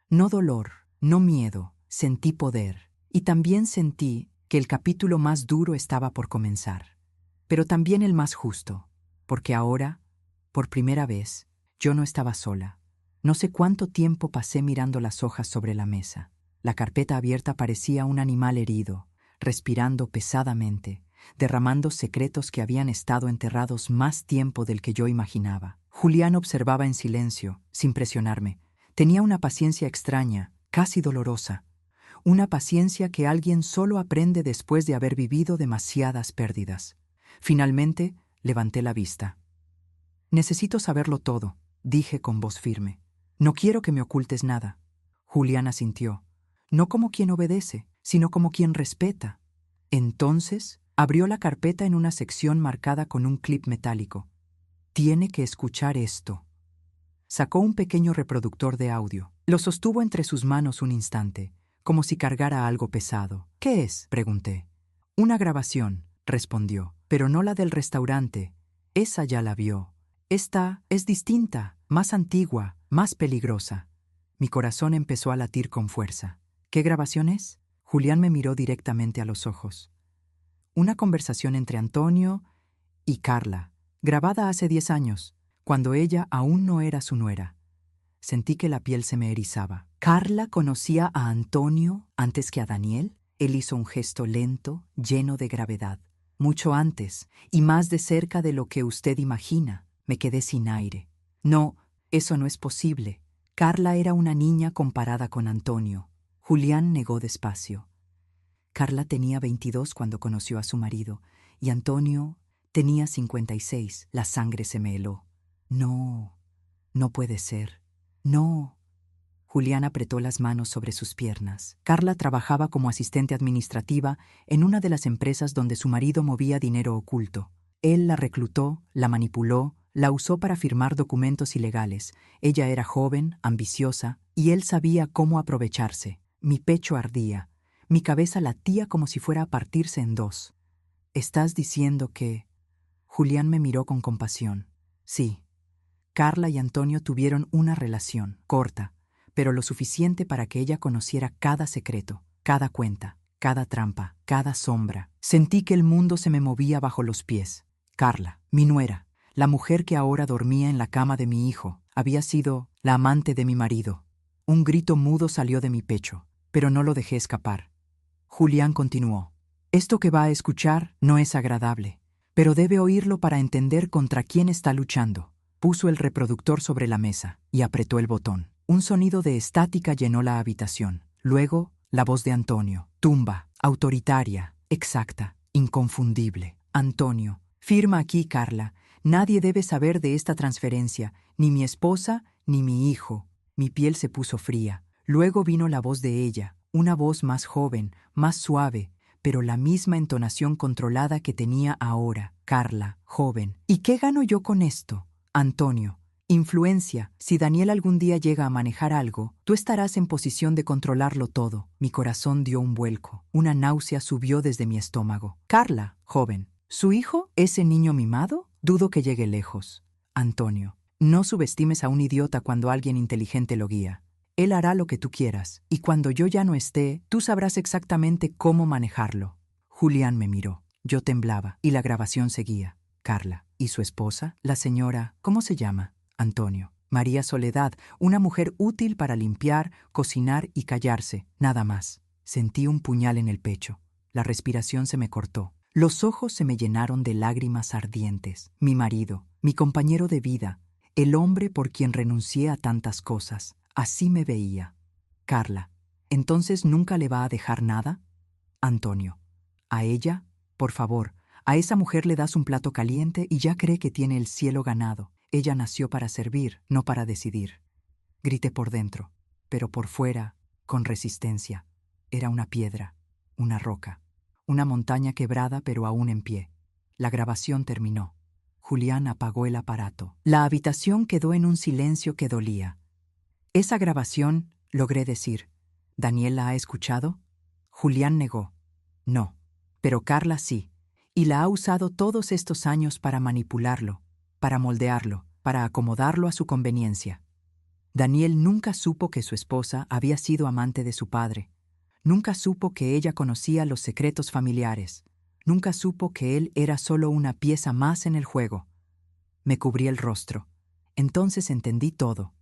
No dolor, no miedo, sentí poder. Y también sentí que el capítulo más duro estaba por comenzar. Pero también el más justo, porque ahora, por primera vez, yo no estaba sola. No sé cuánto tiempo pasé mirando las hojas sobre la mesa. La carpeta abierta parecía un animal herido, respirando pesadamente, derramando secretos que habían estado enterrados más tiempo del que yo imaginaba. Julián observaba en silencio, sin presionarme. Tenía una paciencia extraña, casi dolorosa. Una paciencia que alguien solo aprende después de haber vivido demasiadas pérdidas. Finalmente, levanté la vista. Necesito saberlo todo, dije con voz firme. No quiero que me ocultes nada. Julián asintió. No como quien obedece, sino como quien respeta. Entonces, abrió la carpeta en una sección marcada con un clip metálico. Tiene que escuchar esto. Sacó un pequeño reproductor de audio. Lo sostuvo entre sus manos un instante, como si cargara algo pesado. ¿Qué es?, pregunté. Una grabación, respondió, pero no la del restaurante. Esa ya la vio. Esta es distinta, más antigua, más peligrosa. Mi corazón empezó a latir con fuerza. ¿Qué grabación es? Julián me miró directamente a los ojos. Una conversación entre Antonio y Carla, grabada hace 10 años, cuando ella aún no era su nuera. Sentí que la piel se me erizaba. ¿Carla conocía a Antonio antes que a Daniel? Él hizo un gesto lento, lleno de gravedad. Mucho antes, y más de cerca de lo que usted imagina. Me quedé sin aire. No, eso no es posible. Carla era una niña comparada con Antonio. Julián negó despacio. Carla tenía 22 cuando conoció a su marido, y Antonio tenía 56. La sangre se me heló. No, no puede ser. No. Julián apretó las manos sobre sus piernas. Carla trabajaba como asistente administrativa en una de las empresas donde su marido movía dinero oculto. Él la reclutó, la manipuló, la usó para firmar documentos ilegales. Ella era joven, ambiciosa, y él sabía cómo aprovecharse. Mi pecho ardía. Mi cabeza latía como si fuera a partirse en dos. ¿Estás diciendo que...? Julián me miró con compasión. Sí. Carla y Antonio tuvieron una relación, corta, pero lo suficiente para que ella conociera cada secreto, cada cuenta, cada trampa, cada sombra. Sentí que el mundo se me movía bajo los pies. Carla, mi nuera, la mujer que ahora dormía en la cama de mi hijo, había sido la amante de mi marido. Un grito mudo salió de mi pecho, pero no lo dejé escapar. Julián continuó. Esto que va a escuchar no es agradable, pero debe oírlo para entender contra quién está luchando. Puso el reproductor sobre la mesa y apretó el botón. Un sonido de estática llenó la habitación. Luego, la voz de Antonio. Tumba, autoritaria, exacta, inconfundible. Antonio, firma aquí, Carla. Nadie debe saber de esta transferencia, ni mi esposa, ni mi hijo. Mi piel se puso fría. Luego vino la voz de ella, una voz más joven, más suave, pero la misma entonación controlada que tenía ahora. Carla, joven. ¿Y qué gano yo con esto? Antonio, influencia. Si Daniel algún día llega a manejar algo, tú estarás en posición de controlarlo todo. Mi corazón dio un vuelco. Una náusea subió desde mi estómago. Carla, joven. ¿Su hijo? ¿Ese niño mimado? Dudo que llegue lejos. Antonio, no subestimes a un idiota cuando alguien inteligente lo guía. Él hará lo que tú quieras, y cuando yo ya no esté, tú sabrás exactamente cómo manejarlo. Julián me miró. Yo temblaba, y la grabación seguía. Carla. ¿Y su esposa? La señora, ¿cómo se llama? Antonio. María Soledad, una mujer útil para limpiar, cocinar y callarse, nada más. Sentí un puñal en el pecho. La respiración se me cortó. Los ojos se me llenaron de lágrimas ardientes. Mi marido, mi compañero de vida, el hombre por quien renuncié a tantas cosas. Así me veía. Carla. ¿Entonces nunca le va a dejar nada? Antonio. ¿A ella? Por favor. A esa mujer le das un plato caliente y ya cree que tiene el cielo ganado. Ella nació para servir, no para decidir. Grité por dentro, pero por fuera, con resistencia. Era una piedra, una roca, una montaña quebrada pero aún en pie. La grabación terminó. Julián apagó el aparato. La habitación quedó en un silencio que dolía. Esa grabación, logré decir. ¿Daniel la ha escuchado? Julián negó. No, pero Carla sí. Y la ha usado todos estos años para manipularlo, para moldearlo, para acomodarlo a su conveniencia. Daniel nunca supo que su esposa había sido amante de su padre. Nunca supo que ella conocía los secretos familiares. Nunca supo que él era solo una pieza más en el juego. Me cubrí el rostro. Entonces entendí todo.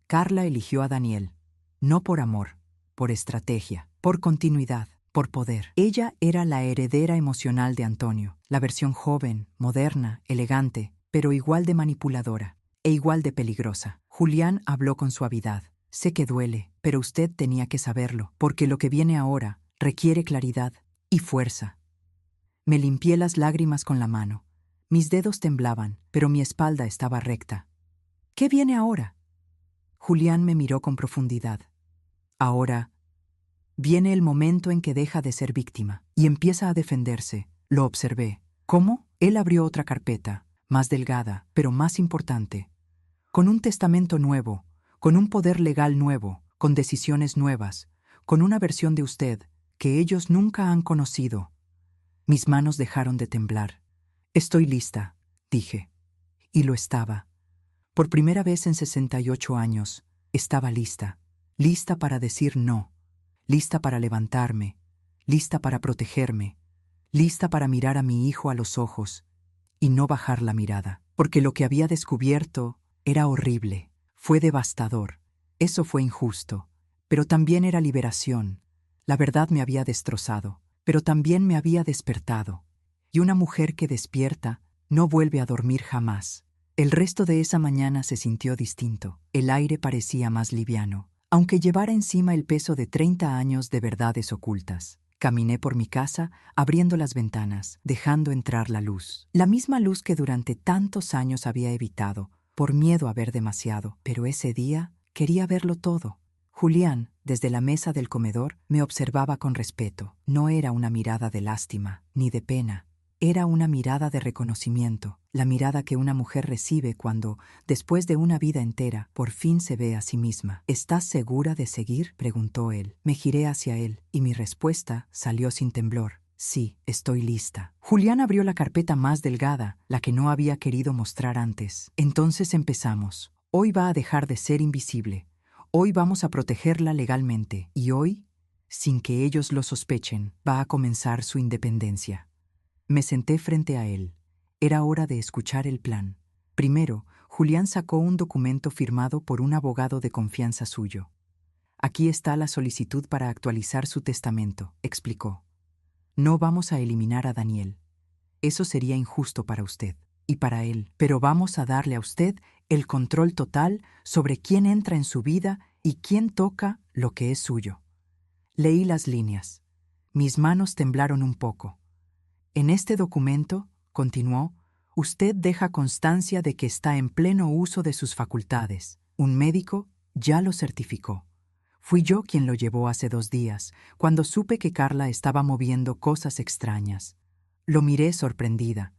Carla eligió a Daniel, no por amor, por estrategia, por continuidad. Por poder. Ella era la heredera emocional de Antonio, la versión joven, moderna, elegante, pero igual de manipuladora e igual de peligrosa. Julián habló con suavidad. Sé que duele, pero usted tenía que saberlo, porque lo que viene ahora requiere claridad y fuerza. Me limpié las lágrimas con la mano. Mis dedos temblaban, pero mi espalda estaba recta. ¿Qué viene ahora? Julián me miró con profundidad. Ahora viene el momento en que deja de ser víctima y empieza a defenderse. Lo observé. ¿Cómo? Él abrió otra carpeta, más delgada, pero más importante. Con un testamento nuevo, con un poder legal nuevo, con decisiones nuevas, con una versión de usted que ellos nunca han conocido. Mis manos dejaron de temblar. Estoy lista, dije. Y lo estaba. Por primera vez en 68 años, estaba lista. Lista para decir no. Lista para levantarme. Lista para protegerme. Lista para mirar a mi hijo a los ojos y no bajar la mirada. Porque lo que había descubierto era horrible. Fue devastador. Eso fue injusto. Pero también era liberación. La verdad me había destrozado, pero también me había despertado. Y una mujer que despierta no vuelve a dormir jamás. El resto de esa mañana se sintió distinto. El aire parecía más liviano, aunque llevara encima el peso de 30 años de verdades ocultas. Caminé por mi casa, abriendo las ventanas, dejando entrar la luz. La misma luz que durante tantos años había evitado, por miedo a ver demasiado. Pero ese día quería verlo todo. Julián, desde la mesa del comedor, me observaba con respeto. No era una mirada de lástima, ni de pena. Era una mirada de reconocimiento, la mirada que una mujer recibe cuando, después de una vida entera, por fin se ve a sí misma. ¿Estás segura de seguir?, preguntó él. Me giré hacia él, y mi respuesta salió sin temblor. Sí, estoy lista. Julián abrió la carpeta más delgada, la que no había querido mostrar antes. Entonces empezamos. Hoy va a dejar de ser invisible. Hoy vamos a protegerla legalmente. Y hoy, sin que ellos lo sospechen, va a comenzar su independencia. Me senté frente a él. Era hora de escuchar el plan. Primero, Julián sacó un documento firmado por un abogado de confianza suyo. Aquí está la solicitud para actualizar su testamento, explicó. No vamos a eliminar a Daniel. Eso sería injusto para usted y para él, pero vamos a darle a usted el control total sobre quién entra en su vida y quién toca lo que es suyo. Leí las líneas. Mis manos temblaron un poco. En este documento, continuó, usted deja constancia de que está en pleno uso de sus facultades. Un médico ya lo certificó. Fui yo quien lo llevó hace 2 días, cuando supe que Carla estaba moviendo cosas extrañas. Lo miré sorprendida.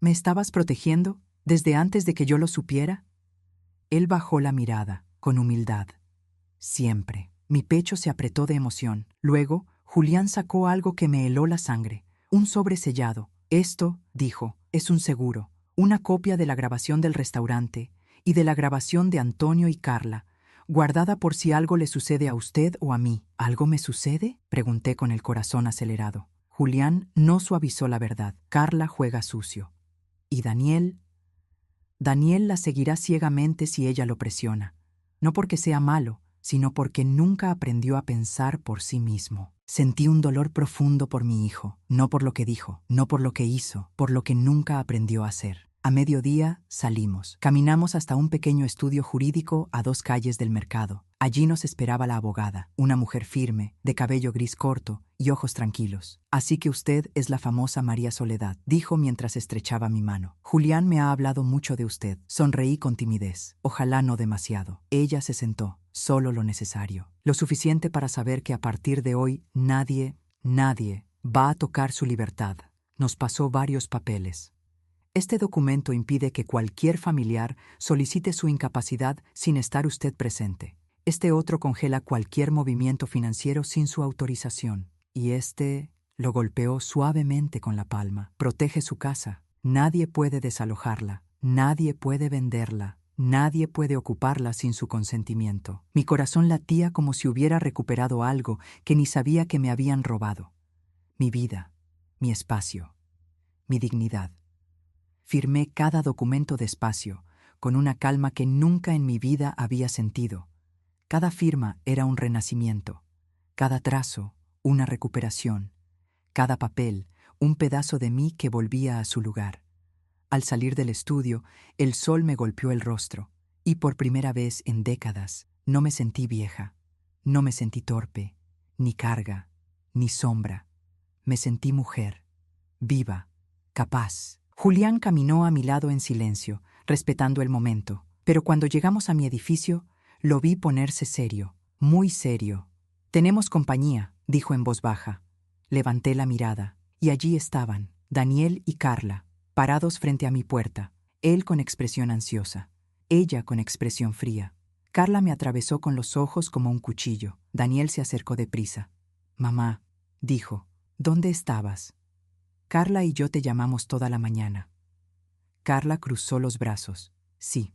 ¿Me estabas protegiendo desde antes de que yo lo supiera? Él bajó la mirada, con humildad. Siempre. Mi pecho se apretó de emoción. Luego, Julián sacó algo que me heló la sangre. Un sobre sellado. Esto, dijo, es un seguro. Una copia de la grabación del restaurante y de la grabación de Antonio y Carla, guardada por si algo le sucede a usted o a mí. ¿Algo me sucede?, pregunté con el corazón acelerado. Julián no suavizó la verdad. Carla juega sucio. ¿Y Daniel? Daniel la seguirá ciegamente si ella lo presiona. No porque sea malo, sino porque nunca aprendió a pensar por sí mismo. Sentí un dolor profundo por mi hijo, no por lo que dijo, no por lo que hizo, por lo que nunca aprendió a hacer. A mediodía salimos. Caminamos hasta un pequeño estudio jurídico a 2 calles del mercado. Allí nos esperaba la abogada, una mujer firme, de cabello gris corto y ojos tranquilos. Así que usted es la famosa María Soledad, dijo mientras estrechaba mi mano. Julián me ha hablado mucho de usted. Sonreí con timidez. Ojalá no demasiado. Ella se sentó. Solo lo necesario. Lo suficiente para saber que a partir de hoy nadie va a tocar su libertad. Nos pasó varios papeles. Este documento impide que cualquier familiar solicite su incapacidad sin estar usted presente. Este otro congela cualquier movimiento financiero sin su autorización. Y este lo golpeó suavemente con la palma. Protege su casa. Nadie puede desalojarla. Nadie puede venderla. Nadie puede ocuparla sin su consentimiento. Mi corazón latía como si hubiera recuperado algo que ni sabía que me habían robado. Mi vida, mi espacio, mi dignidad. Firmé cada documento despacio, con una calma que nunca en mi vida había sentido. Cada firma era un renacimiento, cada trazo una recuperación, cada papel un pedazo de mí que volvía a su lugar. Al salir del estudio, el sol me golpeó el rostro, y por primera vez en décadas no me sentí vieja, no me sentí torpe, ni carga, ni sombra. Me sentí mujer, viva, capaz. Julián caminó a mi lado en silencio, respetando el momento, pero cuando llegamos a mi edificio, lo vi ponerse serio, muy serio. «Tenemos compañía», dijo en voz baja. Levanté la mirada, y allí estaban, Daniel y Carla, parados frente a mi puerta, él con expresión ansiosa, ella con expresión fría. Carla me atravesó con los ojos como un cuchillo. Daniel se acercó deprisa. «Mamá», dijo, «¿dónde estabas? Carla y yo te llamamos toda la mañana». Carla cruzó los brazos. Sí.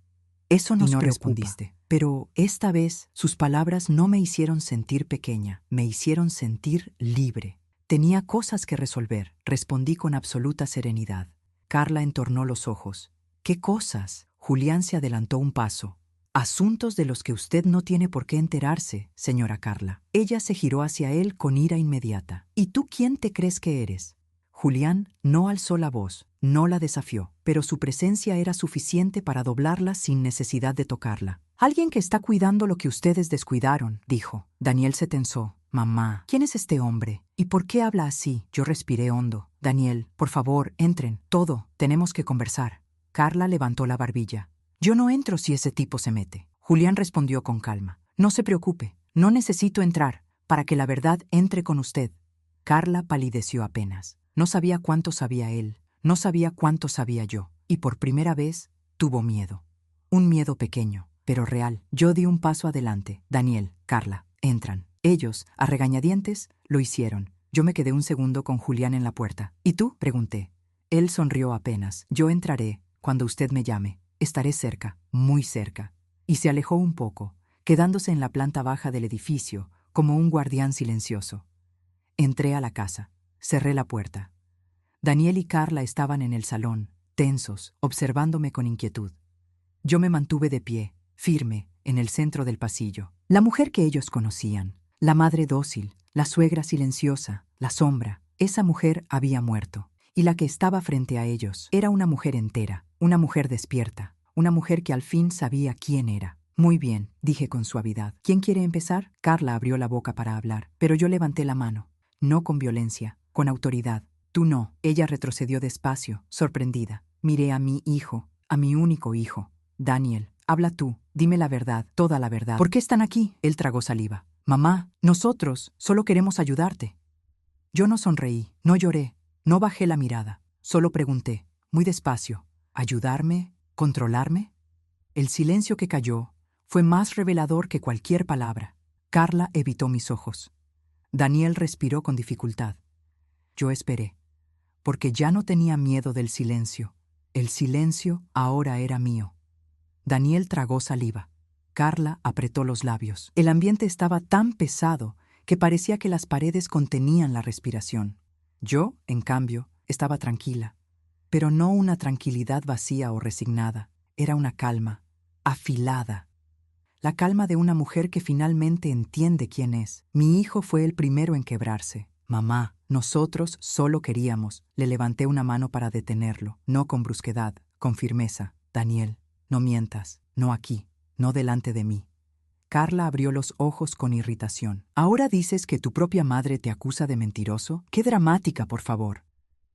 Eso nos Y no preocupa. respondiste. Pero esta vez sus palabras no me hicieron sentir pequeña, me hicieron sentir libre. Tenía cosas que resolver, respondí con absoluta serenidad. Carla entornó los ojos. ¿Qué cosas? Julián se adelantó un paso. Asuntos de los que usted no tiene por qué enterarse, señora Carla. Ella se giró hacia él con ira inmediata. ¿Y tú quién te crees que eres? Julián no alzó la voz, no la desafió, pero su presencia era suficiente para doblarla sin necesidad de tocarla. Alguien que está cuidando lo que ustedes descuidaron, dijo. Daniel se tensó. Mamá, ¿quién es este hombre? ¿Y por qué habla así? Yo respiré hondo. Daniel, por favor, entren. Todo. Tenemos que conversar. Carla levantó la barbilla. Yo no entro si ese tipo se mete. Julián respondió con calma. No se preocupe. No necesito entrar para que la verdad entre con usted. Carla palideció apenas. No sabía cuánto sabía él. No sabía cuánto sabía yo. Y por primera vez tuvo miedo. Un miedo pequeño, pero real. Yo di un paso adelante. Daniel, Carla, entran. Ellos, a regañadientes, lo hicieron. Yo me quedé un segundo con Julián en la puerta. ¿Y tú? Pregunté. Él sonrió apenas. Yo entraré cuando usted me llame. Estaré cerca, muy cerca. Y se alejó un poco, quedándose en la planta baja del edificio, como un guardián silencioso. Entré a la casa. Cerré la puerta. Daniel y Carla estaban en el salón, tensos, observándome con inquietud. Yo me mantuve de pie, firme, en el centro del pasillo. La mujer que ellos conocían, la madre dócil, la suegra silenciosa, la sombra, esa mujer había muerto. Y la que estaba frente a ellos era una mujer entera, una mujer despierta, una mujer que al fin sabía quién era. Muy bien, dije con suavidad. ¿Quién quiere empezar? Carla abrió la boca para hablar, pero yo levanté la mano. No con violencia, con autoridad. Tú no. Ella retrocedió despacio, sorprendida. Miré a mi hijo, a mi único hijo. Daniel, habla tú, dime la verdad, toda la verdad. ¿Por qué están aquí? Él tragó saliva. Mamá, nosotros solo queremos ayudarte. Yo no sonreí, no lloré, no bajé la mirada. Solo pregunté, muy despacio, ¿ayudarme? ¿Controlarme? El silencio que cayó fue más revelador que cualquier palabra. Carla evitó mis ojos. Daniel respiró con dificultad. Yo esperé, porque ya no tenía miedo del silencio. El silencio ahora era mío. Daniel tragó saliva. Carla apretó los labios. El ambiente estaba tan pesado que parecía que las paredes contenían la respiración. Yo, en cambio, estaba tranquila, pero no una tranquilidad vacía o resignada. Era una calma, afilada. La calma de una mujer que finalmente entiende quién es. Mi hijo fue el primero en quebrarse. Mamá, nosotros solo queríamos. Le levanté una mano para detenerlo, no con brusquedad, con firmeza. Daniel, no mientas, no aquí, no delante de mí. Carla abrió los ojos con irritación. ¿Ahora dices que tu propia madre te acusa de mentiroso? ¡Qué dramática, por favor!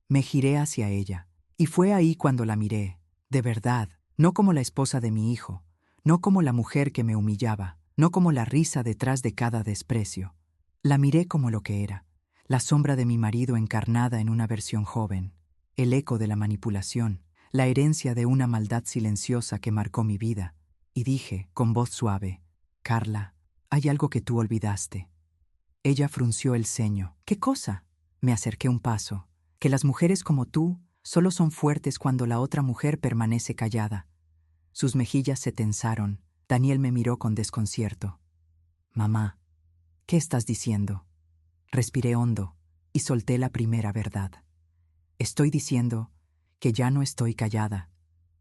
Me giré hacia ella, y fue ahí cuando la miré. De verdad, no como la esposa de mi hijo, no como la mujer que me humillaba, no como la risa detrás de cada desprecio. La miré como lo que era, la sombra de mi marido encarnada en una versión joven, el eco de la manipulación, la herencia de una maldad silenciosa que marcó mi vida, y dije, con voz suave, Carla, hay algo que tú olvidaste. Ella frunció el ceño. ¿Qué cosa? Me acerqué un paso. Que las mujeres como tú solo son fuertes cuando la otra mujer permanece callada. Sus mejillas se tensaron. Daniel me miró con desconcierto. Mamá, ¿qué estás diciendo? Respiré hondo y solté la primera verdad. Estoy diciendo que ya no estoy callada.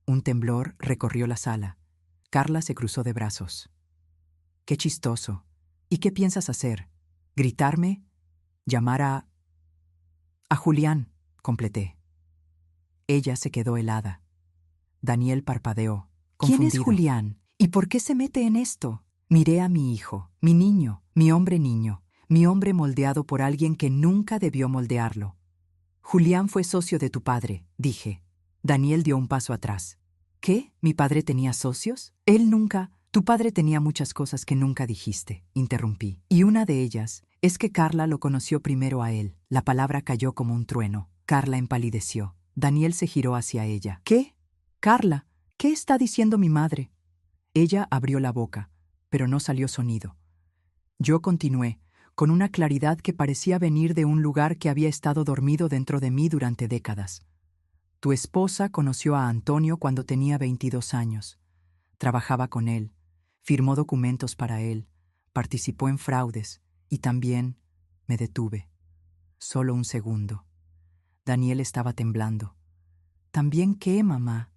Un temblor recorrió la sala. Carla se cruzó de brazos. Qué chistoso. ¿Y qué piensas hacer? ¿Gritarme? ¿Llamar a Julián? Completé. Ella se quedó helada. Daniel parpadeó, confundido. ¿Quién es Julián? ¿Y por qué se mete en esto? Miré a mi hijo, mi niño, mi hombre moldeado por alguien que nunca debió moldearlo. Julián fue socio de tu padre, dije. Daniel dio un paso atrás. ¿Qué? ¿Mi padre tenía socios? Él nunca. Tu padre tenía muchas cosas que nunca dijiste, interrumpí. Y una de ellas es que Carla lo conoció primero a él. La palabra cayó como un trueno. Carla empalideció. Daniel se giró hacia ella. ¿Qué? Carla, ¿qué está diciendo mi madre? Ella abrió la boca, pero no salió sonido. Yo continué, con una claridad que parecía venir de un lugar que había estado dormido dentro de mí durante décadas. Tu esposa conoció a Antonio cuando tenía 22 años. Trabajaba con él, firmó documentos para él, participó en fraudes y también me detuve. Solo un segundo. Daniel estaba temblando. ¿También qué, mamá?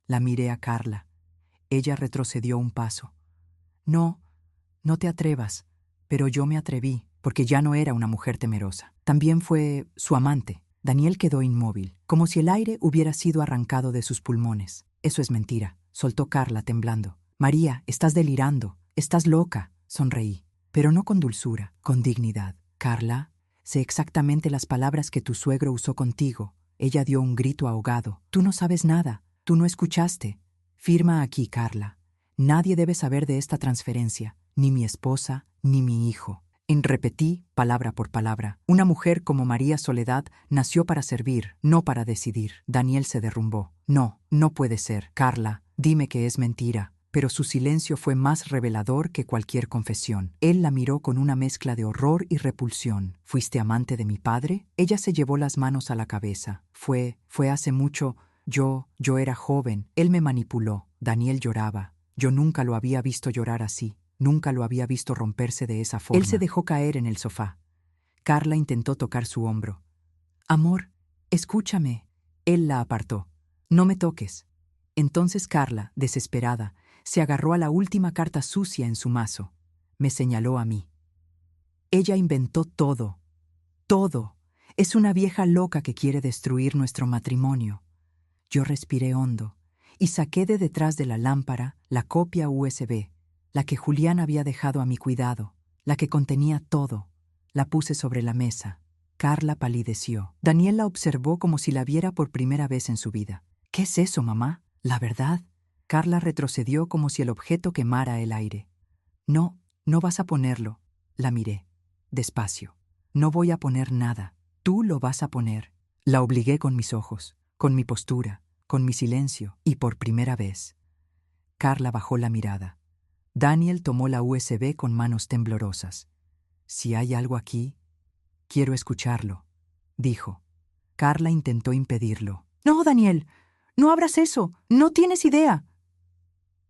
La miré a Carla. Ella retrocedió un paso. No, no te atrevas, pero yo me atreví, porque ya no era una mujer temerosa. También fue su amante. Daniel quedó inmóvil, como si el aire hubiera sido arrancado de sus pulmones. Eso es mentira, soltó Carla temblando. María, estás delirando, estás loca. Sonreí, pero no con dulzura, con dignidad. Carla, sé exactamente las palabras que tu suegro usó contigo. Ella dio un grito ahogado. Tú no sabes nada, tú no escuchaste. Firma aquí, Carla. Nadie debe saber de esta transferencia, ni mi esposa, ni mi hijo. Repetí, palabra por palabra. Una mujer como María Soledad nació para servir, no para decidir. Daniel se derrumbó. No, no puede ser. Carla, dime que es mentira. Pero su silencio fue más revelador que cualquier confesión. Él la miró con una mezcla de horror y repulsión. ¿Fuiste amante de mi padre? Ella se llevó las manos a la cabeza. Fue hace mucho. Yo era joven. Él me manipuló. Daniel lloraba. Yo nunca lo había visto llorar así. Nunca lo había visto romperse de esa forma. Él se dejó caer en el sofá. Carla intentó tocar su hombro. Amor, escúchame. Él la apartó. No me toques. Entonces Carla, desesperada, se agarró a la última carta sucia en su mazo. Me señaló a mí. Ella inventó todo. Todo. Es una vieja loca que quiere destruir nuestro matrimonio. Yo respiré hondo y saqué de detrás de la lámpara la copia USB, la que Julián había dejado a mi cuidado, la que contenía todo. La puse sobre la mesa. Carla palideció. Daniel la observó como si la viera por primera vez en su vida. ¿Qué es eso, mamá? La verdad. Carla retrocedió como si el objeto quemara el aire. No, no vas a ponerlo. La miré. Despacio. No voy a poner nada. Tú lo vas a poner. La obligué con mis ojos, con mi postura, con mi silencio, y por primera vez. Carla bajó la mirada. Daniel tomó la USB con manos temblorosas. Si hay algo aquí, quiero escucharlo, dijo. Carla intentó impedirlo. No, Daniel, no abras eso, no tienes idea.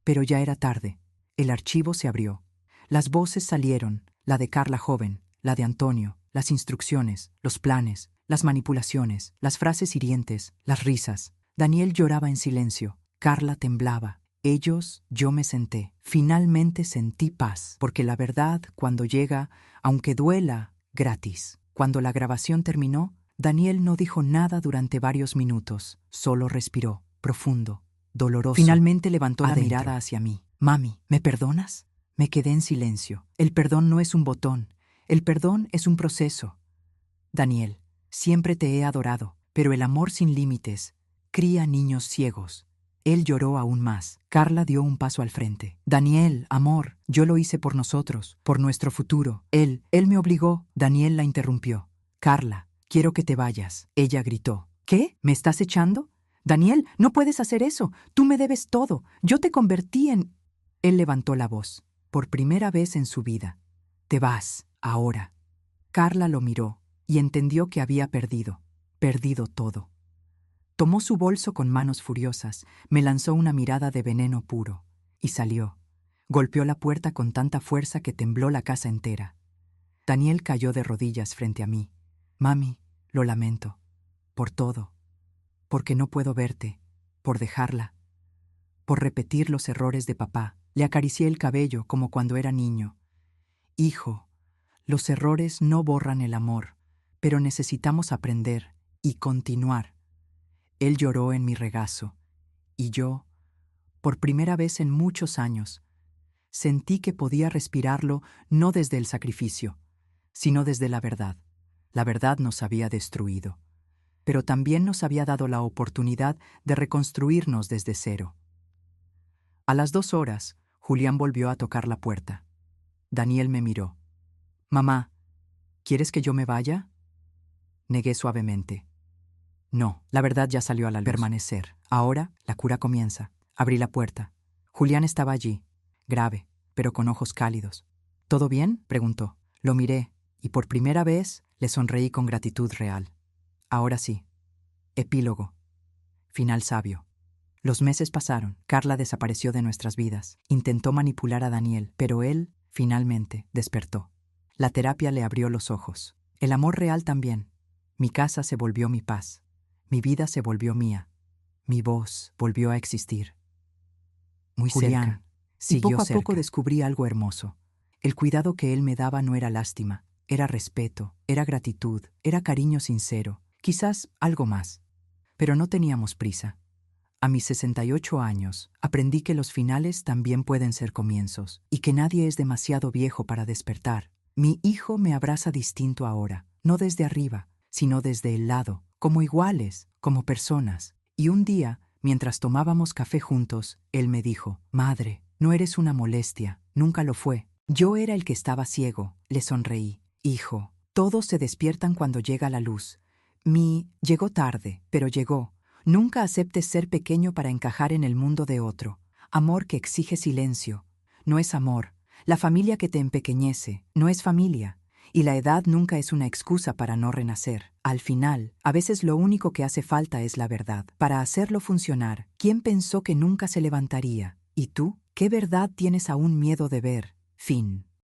Pero ya era tarde. El archivo se abrió. Las voces salieron, la de Carla joven, la de Antonio, las instrucciones, los planes, las manipulaciones, las frases hirientes, las risas. Daniel lloraba en silencio. Carla temblaba. Yo me senté. Finalmente sentí paz, porque la verdad, cuando llega, aunque duela, gratis. Cuando la grabación terminó, Daniel no dijo nada durante varios minutos, solo respiró, profundo, doloroso. Finalmente levantó la mirada hacia mí. Mami, ¿me perdonas? Me quedé en silencio. El perdón no es un botón, el perdón es un proceso. Daniel, siempre te he adorado, pero el amor sin límites cría niños ciegos. Él lloró aún más. Carla dio un paso al frente. Daniel, amor, yo lo hice por nosotros, por nuestro futuro. Él me obligó. Daniel la interrumpió. Carla, quiero que te vayas. Ella gritó. ¿Qué? ¿Me estás echando? Daniel, no puedes hacer eso. Tú me debes todo. Yo te convertí en... Él levantó la voz. Por primera vez en su vida. Te vas, ahora. Carla lo miró y entendió que había perdido todo. Tomó su bolso con manos furiosas, me lanzó una mirada de veneno puro y salió. Golpeó la puerta con tanta fuerza que tembló la casa entera. Daniel cayó de rodillas frente a mí. Mami, lo lamento. Por todo. Porque no puedo verte. Por dejarla. Por repetir los errores de papá. Le acaricié el cabello como cuando era niño. Hijo, los errores no borran el amor, pero necesitamos aprender y continuar. Él lloró en mi regazo, y yo, por primera vez en muchos años, sentí que podía respirarlo no desde el sacrificio, sino desde la verdad. La verdad nos había destruido, pero también nos había dado la oportunidad de reconstruirnos desde cero. A las 2 horas, Julián volvió a tocar la puerta. Daniel me miró. Mamá, ¿quieres que yo me vaya? Negué suavemente. No, la verdad ya salió a la luz. Permanecer. Ahora, la cura comienza. Abrí la puerta. Julián estaba allí, grave, pero con ojos cálidos. ¿Todo bien?, preguntó. Lo miré, y por primera vez le sonreí con gratitud real. Ahora sí. Epílogo. Final sabio. Los meses pasaron. Carla desapareció de nuestras vidas. Intentó manipular a Daniel, pero él, finalmente, despertó. La terapia le abrió los ojos. El amor real también. Mi casa se volvió mi paz. Mi vida se volvió mía. Mi voz volvió a existir. Muy Julián, cerca. Y poco a poco descubrí algo hermoso. El cuidado que él me daba no era lástima, era respeto, era gratitud, era cariño sincero, quizás algo más. Pero no teníamos prisa. A mis 68 años, aprendí que los finales también pueden ser comienzos, y que nadie es demasiado viejo para despertar. Mi hijo me abraza distinto ahora, no desde arriba, sino desde el lado, como iguales, como personas. Y un día, mientras tomábamos café juntos, él me dijo: «Madre, no eres una molestia, nunca lo fue». Yo era el que estaba ciego, le sonreí. «Hijo, todos se despiertan cuando llega la luz. Llegó tarde, pero llegó. Nunca aceptes ser pequeño para encajar en el mundo de otro. Amor que exige silencio. No es amor. La familia que te empequeñece no es familia. Y la edad nunca es una excusa para no renacer. Al final, a veces lo único que hace falta es la verdad. Para hacerlo funcionar, ¿quién pensó que nunca se levantaría? ¿Y tú? ¿Qué verdad tienes aún miedo de ver? Fin.